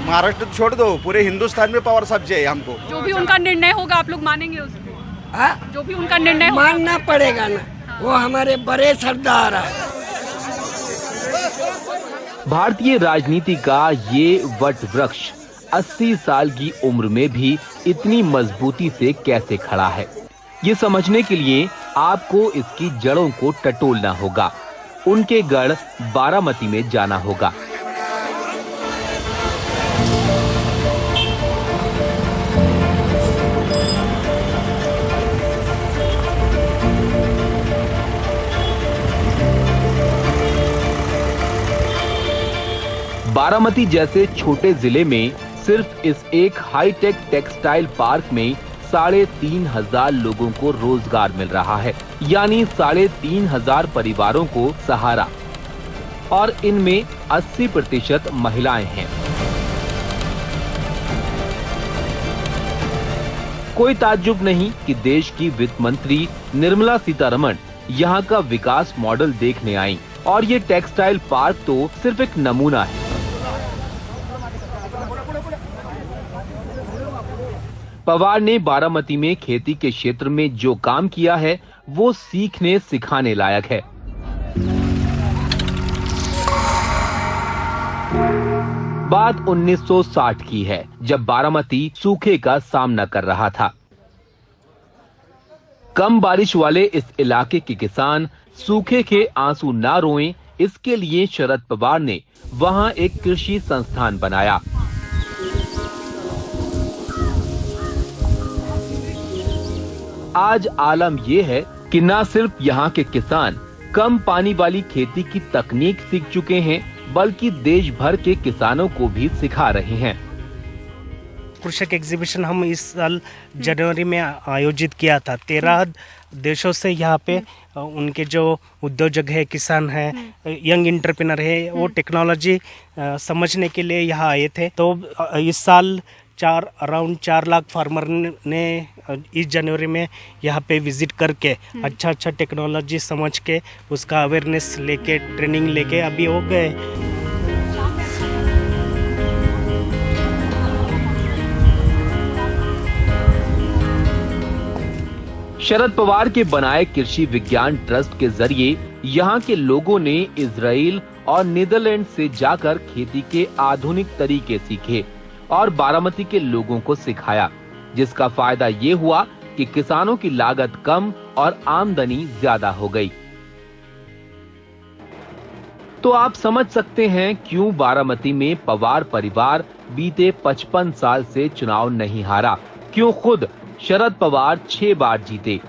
महाराष्ट्र छोड़ दो, पूरे हिंदुस्तान में पवार साहब चाहिए हमको। जो भी उनका निर्णय होगा आप लोग मानेंगे उसको? जो भी उनका निर्णय मानना पड़ेगा ना, वो हमारे बड़े सरदार है। भारतीय राजनीति का ये वट वृक्ष 80 साल की उम्र में भी इतनी मजबूती से कैसे खड़ा है, ये समझने के लिए आपको इसकी जड़ों को टटोलना होगा। उनके गढ़ बारामती में जाना होगा। बारामती जैसे छोटे जिले में सिर्फ इस एक हाईटेक टेक्सटाइल पार्क में 3,500 लोगों को रोजगार मिल रहा है, यानी 3,500 परिवारों को सहारा, और इनमें 80% महिलाएं हैं। कोई ताज्जुब नहीं कि देश की वित्त मंत्री निर्मला सीतारमण यहाँ का विकास मॉडल देखने आईं, और ये टेक्सटाइल पार्क तो सिर्फ एक नमूना है। पवार ने बारामती में खेती के क्षेत्र में जो काम किया है वो सीखने सिखाने लायक है। बात 1960 की है, जब बारामती सूखे का सामना कर रहा था। कम बारिश वाले इस इलाके के किसान सूखे के आंसू ना रोएं, इसके लिए शरद पवार ने वहां एक कृषि संस्थान बनाया। आज आलम यह है कि न सिर्फ यहाँ के किसान कम पानी वाली खेती की तकनीक सीख चुके हैं, बल्कि देश भर के किसानों को भी सिखा रहे हैं। कृषक एग्जीबिशन हम इस साल जनवरी में आयोजित किया था। 13 देशों से यहाँ पे उनके जो उद्योजक है, किसान है, यंग एंटरप्रेन्योर है, वो टेक्नोलॉजी समझने के लिए यहाँ आए थे। तो इस साल अराउंड 4 लाख फार्मर ने इस जनवरी में यहाँ पे विजिट करके अच्छा टेक्नोलॉजी समझ के उसका अवेयरनेस लेके ट्रेनिंग लेके अभी हो गए। शरद पवार के बनाए कृषि विज्ञान ट्रस्ट के जरिए यहाँ के लोगों ने इजराइल और नीदरलैंड से जाकर खेती के आधुनिक तरीके सीखे और बारामती के लोगों को सिखाया, जिसका फायदा ये हुआ कि किसानों की लागत कम और आमदनी ज्यादा हो गई। तो आप समझ सकते हैं क्यों बारामती में पवार परिवार बीते 55 साल से चुनाव नहीं हारा, क्यों खुद शरद पवार 6 बार जीते,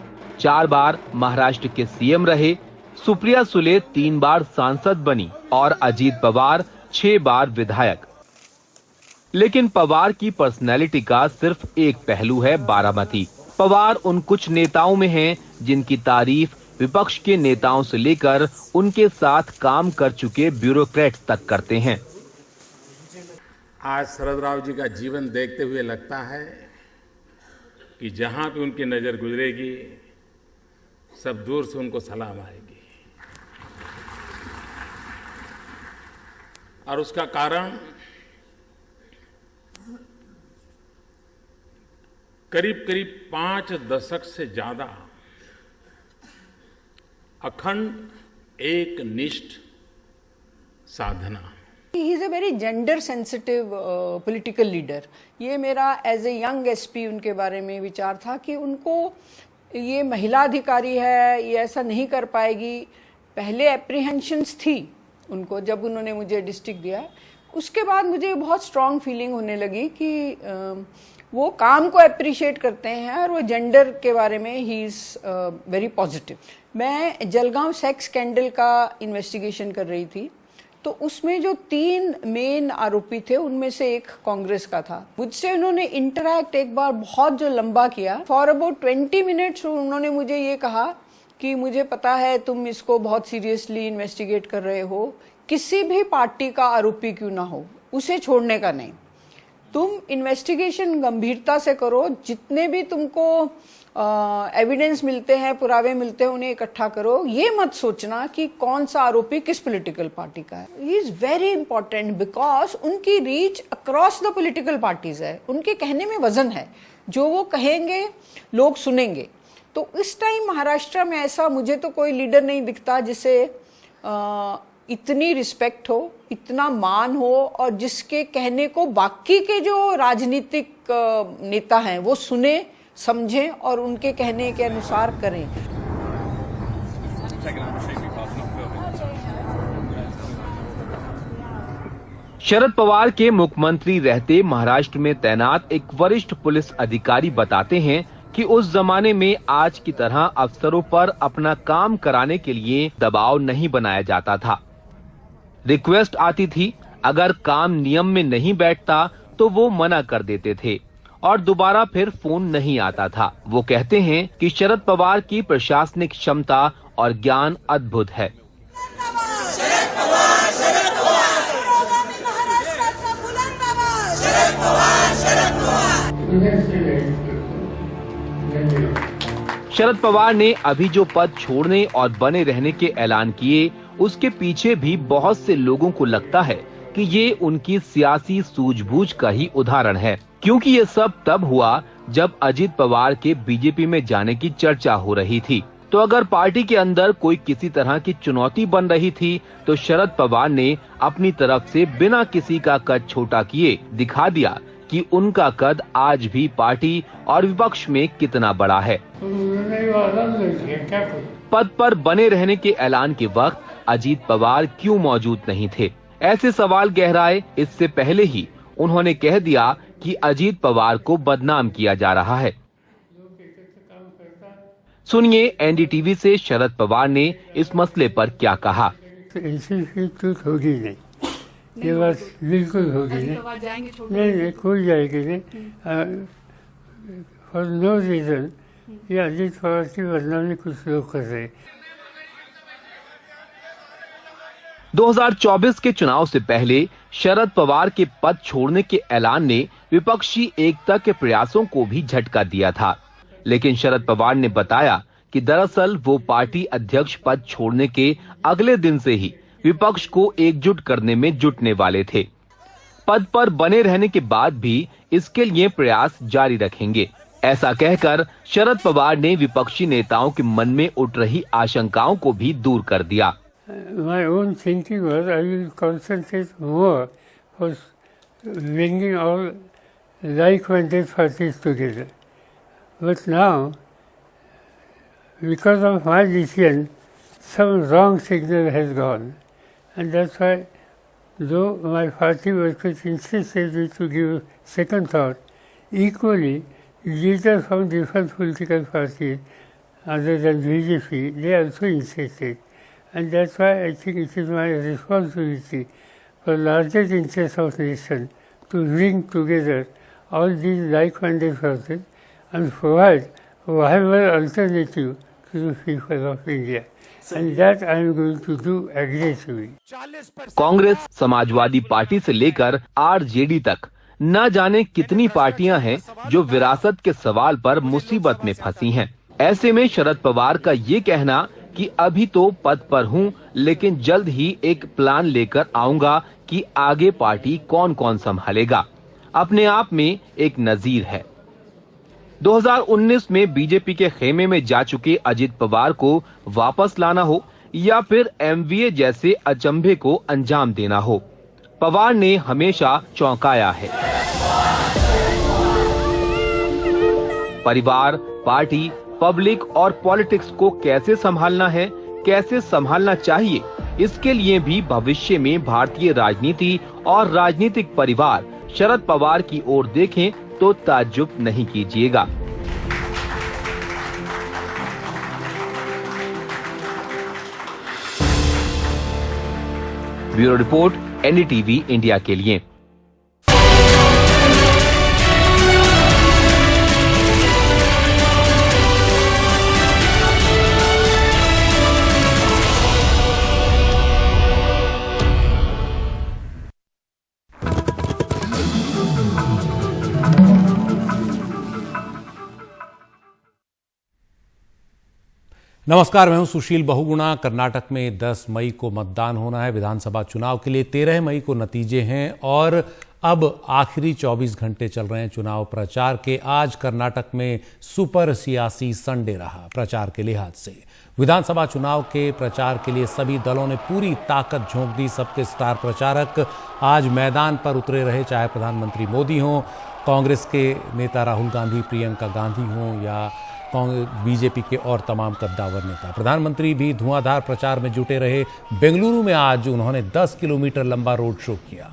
4 बार महाराष्ट्र के सीएम रहे, सुप्रिया सुले 3 बार सांसद बनी और अजीत पवार 6 बार विधायक। लेकिन पवार की पर्सनैलिटी का सिर्फ एक पहलू है बारामती। पवार उन कुछ नेताओं में हैं जिनकी तारीफ विपक्ष के नेताओं से लेकर उनके साथ काम कर चुके ब्यूरोक्रेट्स तक करते हैं। आज शरद राव जी का जीवन देखते हुए लगता है कि जहां भी उनकी नजर गुजरेगी सब दूर से उनको सलाम आएगी, और उसका कारण करीब 5 दशक से ज्यादा अखंड एक निष्ठ साधना। He is a very gender sensitive political leader. ये मेरा एज ए यंग एसपी उनके बारे में विचार था कि उनको ये महिला अधिकारी है, ये ऐसा नहीं कर पाएगी। पहले एप्रीहेंशंस थी उनको जब उन्होंने मुझे डिस्ट्रिक्ट दिया। उसके बाद मुझे बहुत स्ट्रांग फीलिंग होने लगी कि वो काम को अप्रिशिएट करते हैं और वो जेंडर के बारे में ही इज वेरी पॉजिटिव। मैं जलगांव सेक्स स्कैंडल का इन्वेस्टिगेशन कर रही थी, तो उसमें जो 3 मेन आरोपी थे उनमें से एक कांग्रेस का था। मुझसे उन्होंने इंटरैक्ट एक बार बहुत जो लंबा किया, फॉर अबाउट 20 मिनट्स उन्होंने मुझे ये कहा कि मुझे पता है तुम इसको बहुत सीरियसली इन्वेस्टिगेट कर रहे हो, किसी भी पार्टी का आरोपी क्यों ना हो उसे छोड़ने का नहीं, तुम इन्वेस्टिगेशन गंभीरता से करो, जितने भी तुमको एविडेंस मिलते हैं, पुरावे मिलते हैं, उन्हें इकट्ठा करो। ये मत सोचना कि कौन सा आरोपी किस पॉलिटिकल पार्टी का है। He is very important because उनकी reach across the political parties है, उनके कहने में वजन है, जो वो कहेंगे लोग सुनेंगे। तो इस टाइम महाराष्ट्र में ऐसा मुझे तो कोई लीडर नहीं दिखता जिसे इतनी रिस्पेक्ट हो, इतना मान हो, और जिसके कहने को बाकी के जो राजनीतिक नेता हैं वो सुने, समझें और उनके कहने के अनुसार करें। शरद पवार के मुख्यमंत्री रहते महाराष्ट्र में तैनात एक वरिष्ठ पुलिस अधिकारी बताते हैं कि उस जमाने में आज की तरह अफसरों पर अपना काम कराने के लिए दबाव नहीं बनाया जाता था। रिक्वेस्ट आती थी, अगर काम नियम में नहीं बैठता तो वो मना कर देते थे और दोबारा फिर फोन नहीं आता था। वो कहते हैं कि शरद पवार की प्रशासनिक क्षमता और ज्ञान अद्भुत है। शरद पवार ने अभी जो पद छोड़ने और बने रहने के ऐलान किए, उसके पीछे भी बहुत से लोगों को लगता है कि ये उनकी सियासी सूझबूझ का ही उदाहरण है, क्योंकि ये सब तब हुआ जब अजित पवार के बीजेपी में जाने की चर्चा हो रही थी। तो अगर पार्टी के अंदर कोई किसी तरह की चुनौती बन रही थी तो शरद पवार ने अपनी तरफ से बिना किसी का कद छोटा किए दिखा दिया कि उनका कद आज भी पार्टी और विपक्ष में कितना बड़ा है। पद पर बने रहने के ऐलान के वक्त अजित पवार क्यों मौजूद नहीं थे? ऐसे सवाल गहराए इससे पहले ही उन्होंने कह दिया कि अजित पवार को बदनाम किया जा रहा है। सुनिए एनडीटीवी से शरद पवार ने इस मसले पर क्या कहा। होगी नहीं, ये बात बिल्कुल होगी नहीं, कोई जाएगी नहीं। फॉर नो रीजन ये अजित पवार की बदनामी कुछ लोग कर रहे। 2024 के चुनाव से पहले शरद पवार के पद छोड़ने के ऐलान ने विपक्षी एकता के प्रयासों को भी झटका दिया था, लेकिन शरद पवार ने बताया कि दरअसल वो पार्टी अध्यक्ष पद छोड़ने के अगले दिन से ही विपक्ष को एकजुट करने में जुटने वाले थे। पद पर बने रहने के बाद भी इसके लिए प्रयास जारी रखेंगे, ऐसा कहकर शरद पवार ने विपक्षी नेताओं के मन में उठ रही आशंकाओं को भी दूर कर दिया। My own thinking was I will concentrate more for bringing all like-minded parties together. But now, because of my decision, some wrong signal has gone. And that's why, though my party workers insisted me to give second thought, equally, leaders from different political parties, other than BJP, they also insisted. And that's why I think it is my responsibility for larger interests of the nation to bring together all these like-minded persons and provide a viable alternative to the people of India. And that I am going to do aggressively. Congress, Samajwadi party से लेकर RJD तक न जाने कितनी पार्टियां हैं जो विरासत के सवाल पर मुसीबत में फंसी हैं। ऐसे में शरद पवार का ये कहना कि अभी तो पद पर हूं, लेकिन जल्द ही एक प्लान लेकर आऊंगा कि आगे पार्टी कौन कौन संभालेगा, अपने आप में एक नजीर है। 2019 में बीजेपी के खेमे में जा चुके अजित पवार को वापस लाना हो या फिर एमवीए जैसे अचंभे को अंजाम देना हो, पवार ने हमेशा चौंकाया है। परिवार, पार्टी, पब्लिक और पॉलिटिक्स को कैसे संभालना है, कैसे संभालना चाहिए, इसके लिए भी भविष्य में भारतीय राजनीति और राजनीतिक परिवार शरद पवार की ओर देखें तो ताज्जुब नहीं कीजिएगा। ब्यूरो रिपोर्ट, एनडीटीवी इंडिया के लिए। नमस्कार, मैं हूं सुशील बहुगुणा। कर्नाटक में 10 मई को मतदान होना है विधानसभा चुनाव के लिए। 13 मई को नतीजे हैं और अब आखिरी 24 घंटे चल रहे हैं चुनाव प्रचार के। आज कर्नाटक में सुपर सियासी संडे रहा प्रचार के लिहाज से। विधानसभा चुनाव के प्रचार के लिए सभी दलों ने पूरी ताकत झोंक दी। सबके स्टार प्रचारक आज मैदान पर उतरे रहे, चाहे प्रधानमंत्री मोदी हों, कांग्रेस के नेता राहुल गांधी, प्रियंका गांधी हों या बीजेपी के और तमाम कद्दावर नेता। प्रधानमंत्री भी धुआंधार प्रचार में जुटे रहे। बेंगलुरु में आज उन्होंने 10 किलोमीटर लंबा रोड शो किया।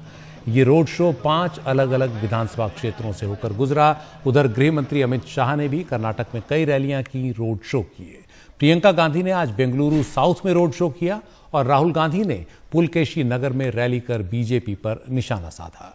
ये रोड शो 5 अलग अलग विधानसभा क्षेत्रों से होकर गुजरा। उधर गृह मंत्री अमित शाह ने भी कर्नाटक में कई रैलियां की, रोड शो किए। प्रियंका गांधी ने आज बेंगलुरु साउथ में रोड शो किया और राहुल गांधी ने पुलकेशी नगर में रैली कर बीजेपी पर निशाना साधा।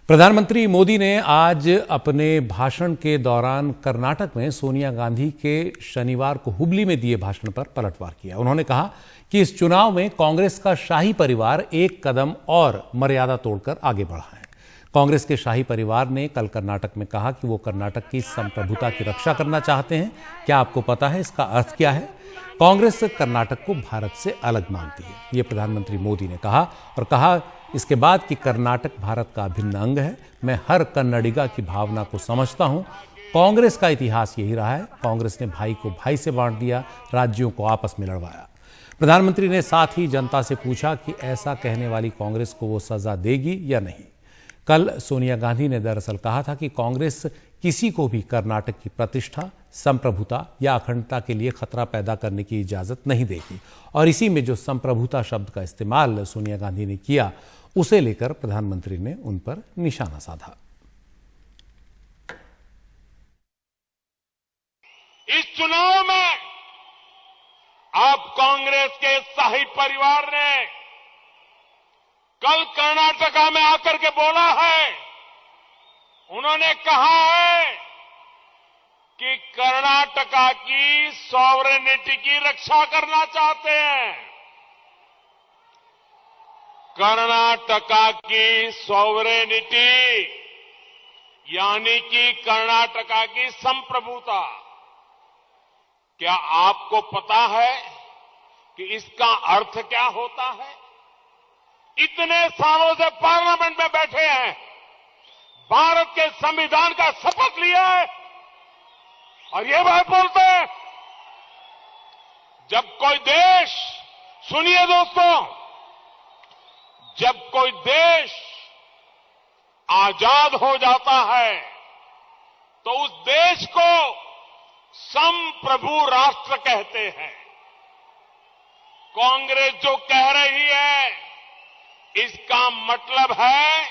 प्रधानमंत्री मोदी ने आज अपने भाषण के दौरान कर्नाटक में सोनिया गांधी के शनिवार को हुबली में दिए भाषण पर पलटवार किया। उन्होंने कहा कि इस चुनाव में कांग्रेस का शाही परिवार एक कदम और मर्यादा तोड़कर आगे बढ़ा है। कांग्रेस के शाही परिवार ने कल कर्नाटक में कहा कि वो कर्नाटक की संप्रभुता की रक्षा करना चाहते हैं। क्या आपको पता है इसका अर्थ क्या है? कांग्रेस कर्नाटक को भारत से अलग मानती है, ये प्रधानमंत्री मोदी ने कहा और कहा इसके बाद कि कर्नाटक भारत का अभिन्न अंग है। मैं हर कन्नडिगा की भावना को समझता हूं। कांग्रेस का इतिहास यही रहा है। कांग्रेस ने भाई को भाई से बांट दिया, राज्यों को आपस में लड़वाया। प्रधानमंत्री ने साथ ही जनता से पूछा कि ऐसा कहने वाली कांग्रेस को वो सजा देगी या नहीं। कल सोनिया गांधी ने दरअसल कहा था कि कांग्रेस किसी को भी कर्नाटक की प्रतिष्ठा, संप्रभुता या अखंडता के लिए खतरा पैदा करने की इजाजत नहीं देगी। और इसी में जो संप्रभुता शब्द का इस्तेमाल सोनिया गांधी ने किया, उसे लेकर प्रधानमंत्री ने उन पर निशाना साधा। इस चुनाव में अब कांग्रेस के शाही परिवार ने कल कर्नाटका में आकर के बोला है, उन्होंने कहा है कि कर्नाटका की सॉवरेनिटी की रक्षा करना चाहते हैं। कर्नाटका की सॉवरेनिटी यानी कि कर्नाटका की संप्रभुता, क्या आपको पता है कि इसका अर्थ क्या होता है? इतने सालों से पार्लियामेंट में बैठे हैं, भारत के संविधान का शपथ लिया है और ये बात बोलते हैं, जब कोई देश, सुनिए दोस्तों, जब कोई देश आजाद हो जाता है तो उस देश को संप्रभु राष्ट्र कहते हैं। कांग्रेस जो कह रही है, इसका मतलब है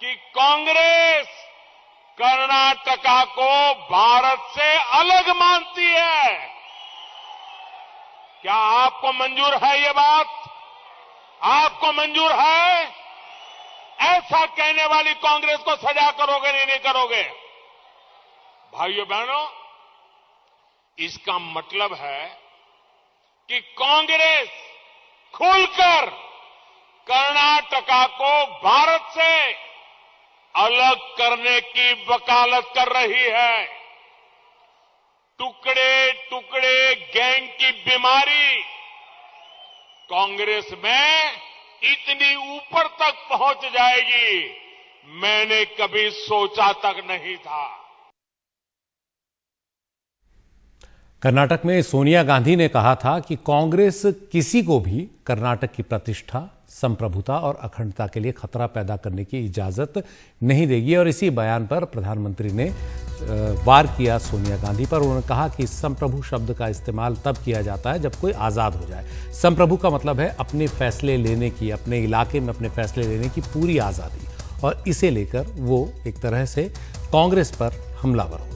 कि कांग्रेस कर्नाटका को भारत से अलग मानती है। क्या आपको मंजूर है ये बात? आपको मंजूर है? ऐसा कहने वाली कांग्रेस को सजा करोगे नहीं करोगे? भाइयों बहनों, इसका मतलब है कि कांग्रेस खुलकर कर्नाटका को भारत से अलग करने की वकालत कर रही है। टुकड़े टुकड़े गैंग की बीमारी कांग्रेस में इतनी ऊपर तक पहुंच जाएगी, मैंने कभी सोचा तक नहीं था। कर्नाटक में सोनिया गांधी ने कहा था कि कांग्रेस किसी को भी कर्नाटक की प्रतिष्ठा, संप्रभुता और अखंडता के लिए खतरा पैदा करने की इजाजत नहीं देगी। और इसी बयान पर प्रधानमंत्री ने वार किया सोनिया गांधी पर। उन्होंने कहा कि संप्रभु शब्द का इस्तेमाल तब किया जाता है जब कोई आज़ाद हो जाए। संप्रभु का मतलब है अपने फैसले लेने की, अपने इलाके में अपने फैसले लेने की पूरी आज़ादी, और इसे लेकर वो एक तरह से कांग्रेस पर हमलावर हो गए।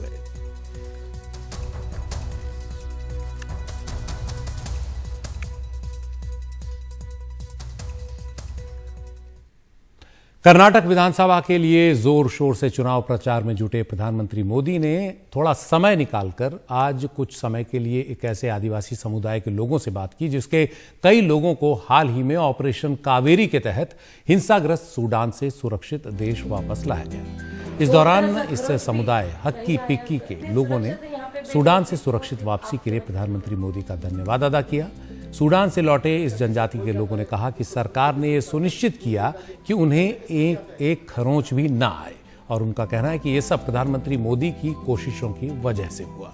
कर्नाटक विधानसभा के लिए जोर शोर से चुनाव प्रचार में जुटे प्रधानमंत्री मोदी ने थोड़ा समय निकालकर आज कुछ समय के लिए एक ऐसे आदिवासी समुदाय के लोगों से बात की जिसके कई लोगों को हाल ही में ऑपरेशन कावेरी के तहत हिंसाग्रस्त सूडान से सुरक्षित देश वापस लाया गया। इस दौरान इस समुदाय हक्की पिक्की के लोगों ने सूडान से सुरक्षित वापसी के लिए प्रधानमंत्री मोदी का धन्यवाद अदा किया। सूडान से लौटे इस जनजाति के लोगों ने कहा कि सरकार ने यह सुनिश्चित किया कि उन्हें एक खरोंच भी ना आए, और उनका कहना है कि यह सब प्रधानमंत्री मोदी की कोशिशों की वजह से हुआ।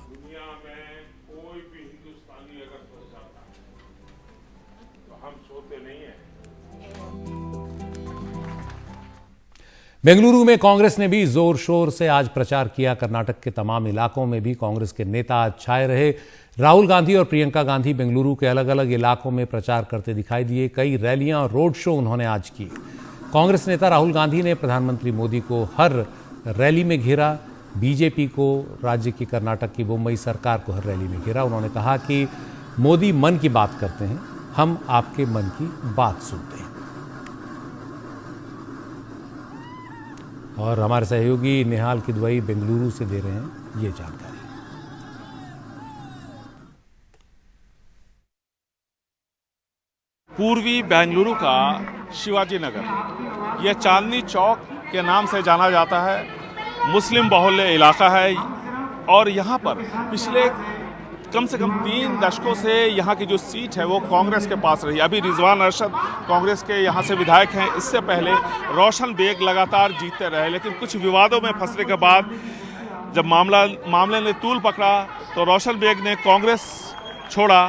बेंगलुरु में कांग्रेस ने भी जोर शोर से आज प्रचार किया। कर्नाटक के तमाम इलाकों में भी कांग्रेस के नेता आज छाए रहे। राहुल गांधी और प्रियंका गांधी बेंगलुरु के अलग अलग इलाकों में प्रचार करते दिखाई दिए। कई रैलियां और रोड शो उन्होंने आज किए। कांग्रेस नेता राहुल गांधी ने प्रधानमंत्री मोदी को हर रैली में घेरा। बीजेपी को, राज्य की कर्नाटक की मुंबई सरकार को हर रैली में घेरा। उन्होंने कहा कि मोदी मन की बात करते हैं, हम आपके मन की बात सुनते हैं। और हमारे सहयोगी निहाल किदवई बेंगलुरु से दे रहे हैं ये जानकारी। पूर्वी बेंगलुरु का शिवाजी नगर, यह चांदनी चौक के नाम से जाना जाता है। मुस्लिम बहुल्य इलाका है और यहाँ पर पिछले कम से कम 3 दशकों से यहाँ की जो सीट है वो कांग्रेस के पास रही। अभी रिजवान अरशद कांग्रेस के यहाँ से विधायक हैं। इससे पहले रोशन बेग लगातार जीतते रहे, लेकिन कुछ विवादों में फंसने के बाद जब मामले ने तूल पकड़ा तो रोशन बेग ने कांग्रेस छोड़ा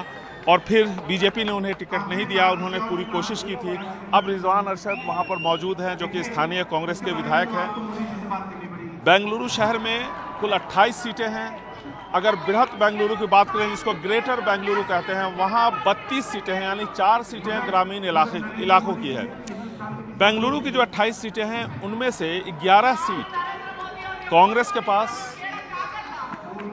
और फिर बीजेपी ने उन्हें टिकट नहीं दिया। उन्होंने पूरी कोशिश की थी। अब रिजवान अरशद वहाँ पर मौजूद हैं, जो कि स्थानीय कांग्रेस के विधायक हैं। बेंगलुरु शहर में कुल 28 सीटें हैं। अगर बृहत बेंगलुरु की बात करें, जिसको ग्रेटर बेंगलुरु कहते हैं, वहाँ 32 सीटें हैं, यानी 4 सीटें ग्रामीण इलाकों की है। बेंगलुरु की जो 28 सीटें हैं उनमें से 11 सीट कांग्रेस के पास,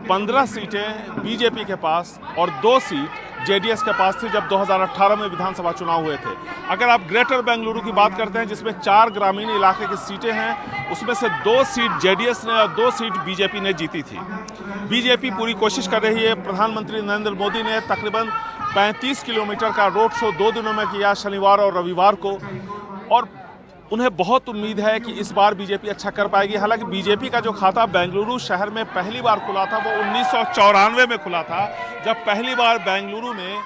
15 सीटें बीजेपी के पास और 2 सीट जेडीएस के पास थी जब 2018 में विधानसभा चुनाव हुए थे। अगर आप ग्रेटर बेंगलुरु की बात करते हैं, जिसमें 4 ग्रामीण इलाके की सीटें हैं, उसमें से 2 सीट जेडीएस ने और 2 सीट बीजेपी ने जीती थी। बीजेपी पूरी कोशिश कर रही है। प्रधानमंत्री नरेंद्र मोदी ने तकरीबन 35 किलोमीटर का रोड शो 2 दिनों में किया, शनिवार और रविवार को, और उन्हें बहुत उम्मीद है कि इस बार बीजेपी अच्छा कर पाएगी। हालांकि बीजेपी का जो खाता बेंगलुरु शहर में पहली बार खुला था वो 1994 में खुला था, जब पहली बार बेंगलुरु में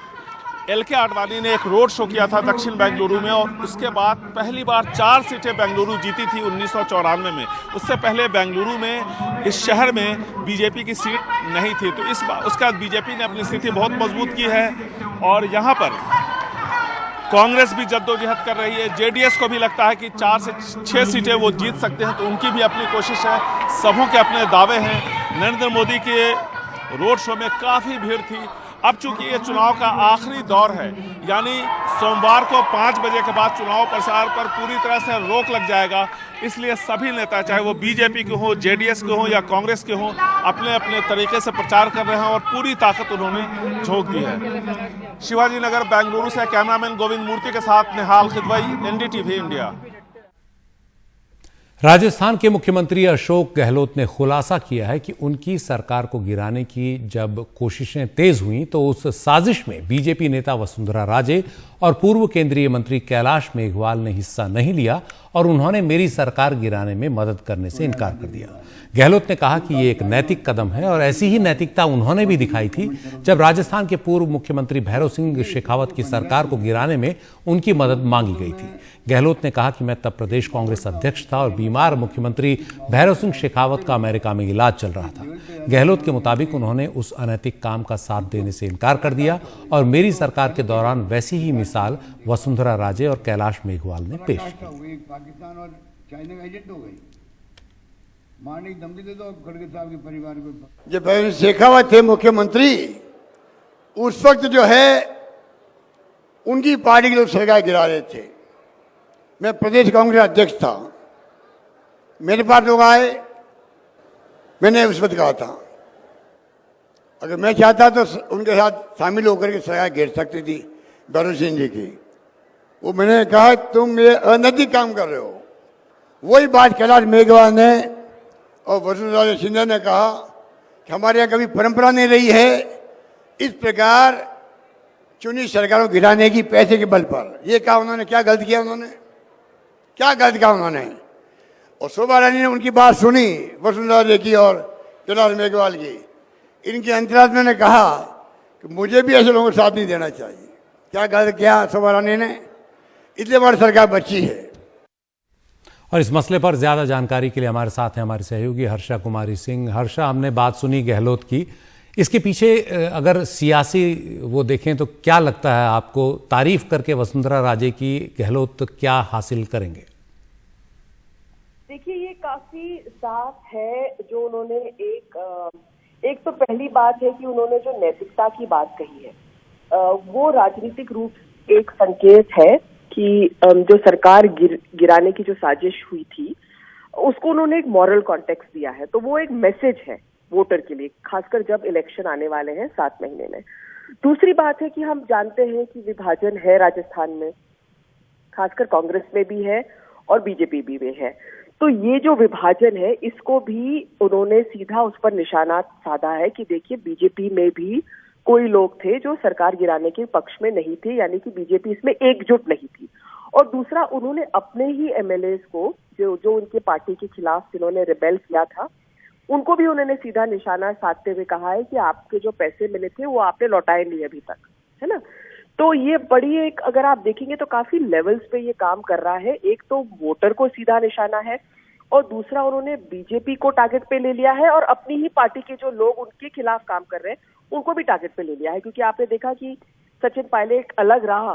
LK आडवाणी ने एक रोड शो किया था दक्षिण बेंगलुरु में, और उसके बाद पहली बार 4 सीटें बेंगलुरु जीती थी 1994 में। उससे पहले बेंगलुरु में, इस शहर में बीजेपी की सीट नहीं थी। तो इस बार उसके बाद बीजेपी ने अपनी स्थिति बहुत मजबूत की है और यहाँ पर कांग्रेस भी जद्दोजहद कर रही है। जेडीएस को भी लगता है कि 4 से 6 सीटें वो जीत सकते हैं, तो उनकी भी अपनी कोशिश है। सबों के अपने दावे हैं। नरेंद्र मोदी के रोड शो में काफ़ी भीड़ थी। अब चूंकि ये चुनाव का आखिरी दौर है, यानी सोमवार को 5 बजे के बाद चुनाव प्रचार पर पूरी तरह से रोक लग जाएगा, इसलिए सभी नेता, चाहे वो बीजेपी के हों, जेडीएस के हों या कांग्रेस के हों, अपने अपने तरीके से प्रचार कर रहे हैं और पूरी ताकत उन्होंने झोंक दी है। शिवाजी नगर बेंगलुरु से कैमरामैन गोविंद मूर्ति के साथ निहाल खिदवई, एनडीटीवी इंडिया। राजस्थान के मुख्यमंत्री अशोक गहलोत ने खुलासा किया है कि उनकी सरकार को गिराने की जब कोशिशें तेज हुई तो उस साजिश में बीजेपी नेता वसुंधरा राजे और पूर्व केंद्रीय मंत्री कैलाश मेघवाल ने हिस्सा नहीं लिया और उन्होंने मेरी सरकार गिराने में मदद करने से इनकार कर दिया। गहलोत ने कहा कि ये एक नैतिक कदम है और ऐसी ही नैतिकता उन्होंने भी दिखाई थी जब राजस्थान के पूर्व मुख्यमंत्री भैरव सिंह शेखावत की सरकार को गिराने में उनकी मदद मांगी गई थी। गहलोत ने कहा कि मैं तब प्रदेश कांग्रेस अध्यक्ष था और बीमार मुख्यमंत्री भैरव सिंह शेखावत का अमेरिका में इलाज चल रहा था। गहलोत के मुताबिक उन्होंने उस अनैतिक काम का साथ देने से इनकार कर दिया और मेरी सरकार के दौरान वैसी ही मिसाल वसुंधरा राजे और कैलाश मेघवाल ने पेश की। पाकिस्तान और चाइना का एजेंट हो गई, मारने की धमकी दे दो खड़गे साहब के परिवार को। जब भैरव शेखावत थे मुख्यमंत्री, उस वक्त जो है उनकी पार्टी के लोग सरकार गिरा रहे थे। मैं प्रदेश कांग्रेस अध्यक्ष था, मेरे पास लोग आए, मैंने उस वक्त कहा था अगर मैं चाहता तो उनके साथ शामिल होकर के सरकार घेर सकती थी भैरव सिंह जी की। वो मैंने कहा तुम ये अनैतिक काम कर रहे हो। वही बात कैलाश मेघवाल ने और वसुंधरा सिंधिया ने कहा कि हमारे यहाँ कभी परंपरा नहीं रही है इस प्रकार चुनी सरकारों को गिराने की पैसे के बल पर। ये कहा उन्होंने, क्या गलत किया उन्होंने, क्या गलत कहा उन्होंने। और शोभा रानी ने उनकी बात सुनी, वसुंधरा जी की और कैलाश मेघवाल की। इनके अंतरात्मा ने कहा कि मुझे भी ऐसे लोगों को साथ नहीं देना चाहिए। क्या गलत किया शोभा रानी ने, इसलिए हमारी सरकार बची है। और इस मसले पर ज्यादा जानकारी के लिए हमारे साथ हैं हमारे सहयोगी हर्षा कुमारी सिंह। हर्षा, हमने बात सुनी गहलोत की, इसके पीछे अगर सियासी वो देखें तो क्या लगता है आपको, तारीफ करके वसुंधरा राजे की गहलोत क्या हासिल करेंगे? देखिए, काफी साफ है जो उन्होंने एक तो पहली बात है कि उन्होंने जो नैतिकता की बात कही है वो राजनीतिक रूप से एक संकेत है कि जो सरकार गिराने की जो साजिश हुई थी उसको उन्होंने एक मॉरल कॉन्टेक्स्ट दिया है। तो वो एक मैसेज है वोटर के लिए, खासकर जब इलेक्शन आने वाले हैं 7 महीने में। दूसरी बात है कि हम जानते हैं कि विभाजन है राजस्थान में, खासकर कांग्रेस में भी है और बीजेपी भी में है। तो ये जो विभाजन है इसको भी उन्होंने सीधा उस पर निशाना साधा है कि देखिए बीजेपी में भी कोई लोग थे जो सरकार गिराने के पक्ष में नहीं थे, यानी कि बीजेपी इसमें एकजुट नहीं थी। और दूसरा, उन्होंने अपने ही एमएलएस को जो उनके पार्टी के खिलाफ जिन्होंने रिबेल किया था उनको भी उन्होंने सीधा निशाना साधते हुए कहा है कि आपके जो पैसे मिले थे वो आपने लौटाए नहीं अभी तक, है ना। तो ये बड़ी एक, अगर आप देखेंगे तो काफी लेवल्स पे ये काम कर रहा है। एक तो वोटर को सीधा निशाना है और दूसरा उन्होंने बीजेपी को टारगेट पे ले लिया है और अपनी ही पार्टी के जो लोग उनके खिलाफ काम कर रहे हैं उनको भी टारगेट पे ले लिया है। क्योंकि आपने देखा कि सचिन पायलट एक अलग राह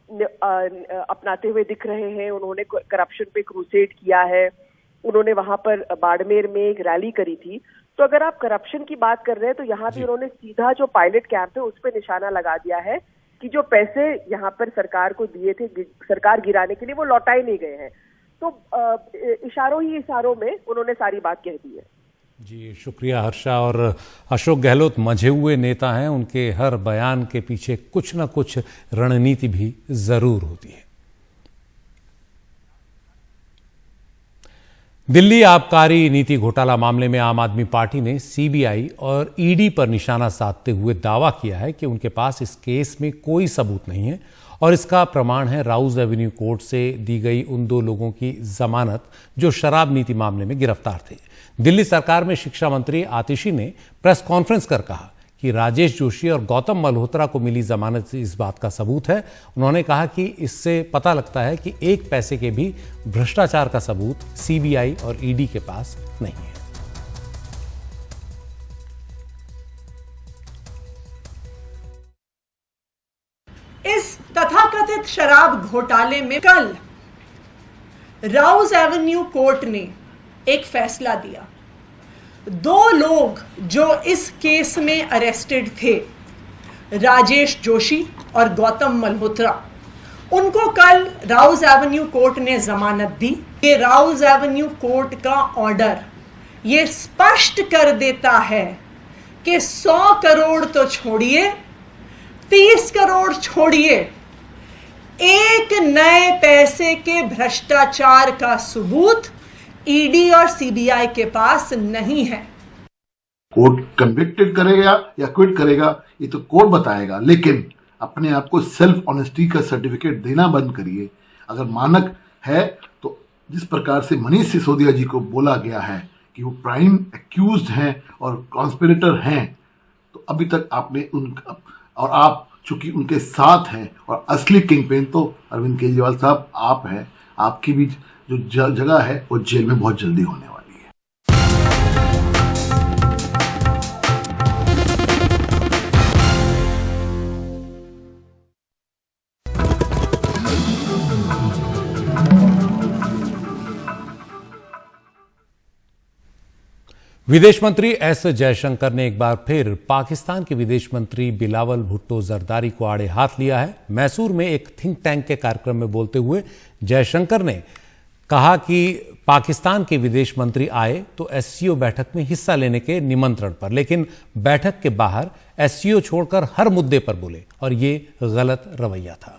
अपनाते हुए दिख रहे हैं। उन्होंने करप्शन पे क्रूसेड किया है, उन्होंने वहां पर बाड़मेर में एक रैली करी थी। तो अगर आप करप्शन की बात कर रहे हैं तो यहाँ भी उन्होंने सीधा जो पायलट कैंप है उस पर निशाना लगा दिया है कि जो पैसे यहाँ पर सरकार को दिए थे सरकार गिराने के लिए वो लौटाए नहीं गए हैं। तो इशारों ही इशारों में उन्होंने सारी बात कह दी है। जी शुक्रिया हर्षा। और अशोक गहलोत मंझे हुए नेता हैं, उनके हर बयान के पीछे कुछ ना कुछ रणनीति भी जरूर होती है। दिल्ली आबकारी नीति घोटाला मामले में आम आदमी पार्टी ने सीबीआई और ईडी पर निशाना साधते हुए दावा किया है कि उनके पास इस केस में कोई सबूत नहीं है और इसका प्रमाण है राउज एवेन्यू कोर्ट से दी गई उन 2 लोगों की जमानत जो शराब नीति मामले में गिरफ्तार थे। दिल्ली सरकार में शिक्षा मंत्री आतिशी ने प्रेस कॉन्फ्रेंस कर कहा कि राजेश जोशी और गौतम मल्होत्रा को मिली जमानत से इस बात का सबूत है। उन्होंने कहा कि इससे पता लगता है कि 1 पैसे के भी भ्रष्टाचार का सबूत सीबीआई और ईडी के पास नहीं है। इस तथाकथित शराब घोटाले में कल राउज एवेन्यू कोर्ट ने एक फैसला दिया। 2 लोग जो इस केस में अरेस्टेड थे, राजेश जोशी और गौतम मल्होत्रा, उनको कल राउज एवेन्यू कोर्ट ने जमानत दी। ये राउज एवेन्यू कोर्ट का ऑर्डर ये स्पष्ट कर देता है कि 100 करोड़ तो छोड़िए, 30 करोड़ छोड़िए, 1 नए पैसे के भ्रष्टाचार का सबूत ईडी और सीबीआई के पास नहीं है। कोर्ट कन्विक्टेड करेगा या क्विट करेगा ये तो कोर्ट बताएगा, लेकिन अपने आप को सेल्फ ऑनेस्टी का सर्टिफिकेट देना बंद करिए। अगर मानक है तो जिस प्रकार से मनीष सिसोदिया जी को बोला गया है कि वो प्राइम एक्यूज्ड हैं और कॉन्स्पिरेटर हैं, तो अभी तक आपने और आप चूंकि उनके साथ हैं और असली किंगपिन तो अरविंद केजरीवाल साहब आप हैं। आपकी भी जो जगह है वो जेल में बहुत जल्दी होने वाली है। विदेश मंत्री एस जयशंकर ने एक बार फिर पाकिस्तान के विदेश मंत्री बिलावल भुट्टो जरदारी को आड़े हाथ लिया है। मैसूर में एक थिंक टैंक के कार्यक्रम में बोलते हुए जयशंकर ने कहा कि पाकिस्तान के विदेश मंत्री आए तो एससीओ बैठक में हिस्सा लेने के निमंत्रण पर, लेकिन बैठक के बाहर एससीओ छोड़कर हर मुद्दे पर बोले और ये गलत रवैया था।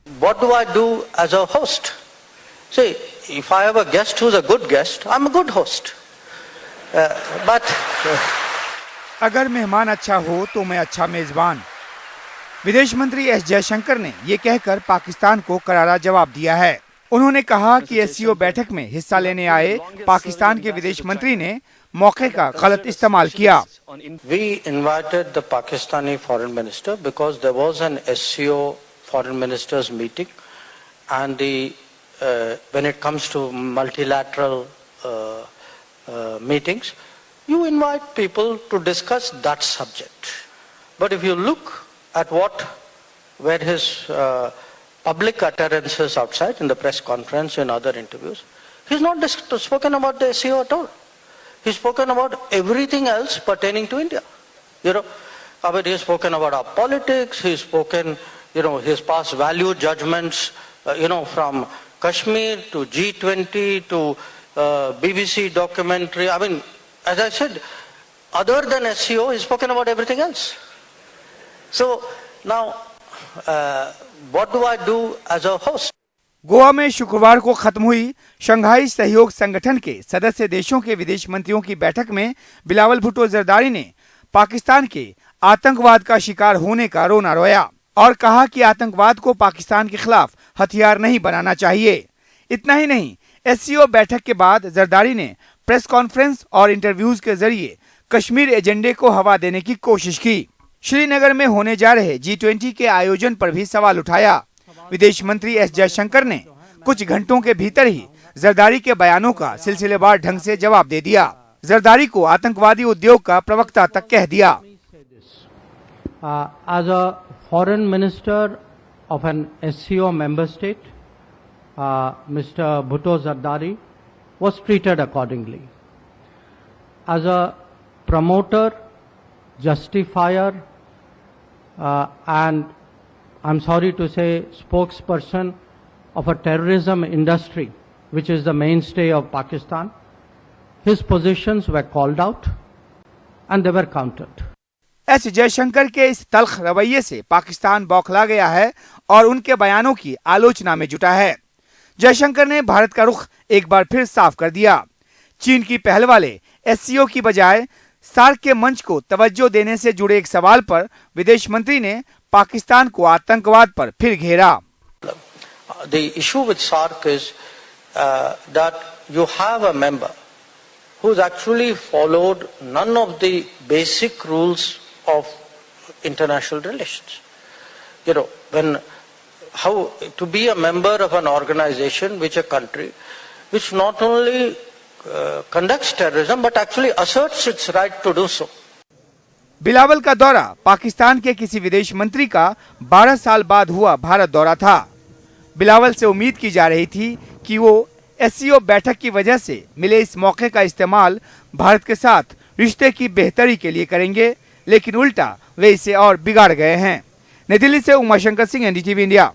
What do I do as a host? See, if I have a guest who's a good guest, I'm a good host. But अगर मेहमान अच्छा हो तो मैं अच्छा मेजबान। विदेश मंत्री एस जयशंकर ने ये कहकर पाकिस्तान को करारा जवाब दिया है। उन्होंने कहा कि एससीओ बैठक में हिस्सा लेने आए पाकिस्तान के विदेश मंत्री ने मौके का गलत इस्तेमाल किया। We invited the Pakistani foreign minister because there was an SCO foreign ministers meeting, and when it comes to multilateral meetings, you invite people to discuss that subject. But if you look at what were his public utterances outside in the press conference and other interviews, He's not spoken about the SCO at all. He's spoken about everything else pertaining to India. I mean, he's spoken about our politics. He's spoken, his past value judgments, from Kashmir to G20 to BBC documentary. I mean, as I said, other than SCO, he's spoken about everything else. So now, what do I do as a host? Goa में शुक्रवार को खत्म हुई Shanghai सहयोग संगठन के सदस्य देशों के विदेश मंत्रियों की बैठक में बिलावल भुट्टो जरदारी ने पाकिस्तान के आतंकवाद का शिकार होने का रोना रोया और कहा कि आतंकवाद को पाकिस्तान के खिलाफ हथियार नहीं बनाना चाहिए। इतना ही नहीं, SCO बैठक के बाद जरदारी ने प्रेस कॉन्फ्रेंस और इंटरव्यूज के जरिए कश्मीर एजेंडे को हवा देने की कोशिश की। श्रीनगर में होने जा रहे G20 के आयोजन पर भी सवाल उठाया। विदेश मंत्री S जयशंकर ने कुछ घंटों के भीतर ही जरदारी के बयानों का सिलसिलेवार ढंग से जवाब दे दिया। जरदारी को आतंकवादी उद्योग का प्रवक्ता तक कह दिया। As a foreign minister of an SCO member state, Mr. Bhutto Zardari was treated accordingly. As a promoter, justifier, and I'm sorry to say spokesperson of a terrorism industry, which is the mainstay of Pakistan, his positions were called out and they were countered. S Jaishankar के इस तल्ख रवैये से पाकिस्तान बौखला गया है और उनके बयानों की आलोचना में जुटा है। जयशंकर ने भारत का रुख एक बार फिर साफ कर दिया। चीन की पहल वाले SCO की बजाय सार्क के मंच को तवज्जो देने से जुड़े एक सवाल पर विदेश मंत्री ने पाकिस्तान को आतंकवाद पर फिर घेरा। The issue with SARC is that you have a member who's actually followed none of the basic rules of international relations. How to be a member of an organization, which a country, which not only conducts terrorism but actually asserts its right to do so. Bilawal का दौरा पाकिस्तान के किसी विदेश मंत्री का 12 साल बाद हुआ भारत दौरा था। बिलावल से उम्मीद की जा रही थी कि वो SCO बैठक की वजह से मिले इस मौके का इस्तेमाल भारत के साथ रिश्ते की बेहतरी के लिए करेंगे, लेकिन उल्टा वे इसे और बिगाड़ गए हैं। नई दिल्ली से उमाशंकर सिंह, NDTV इंडिया।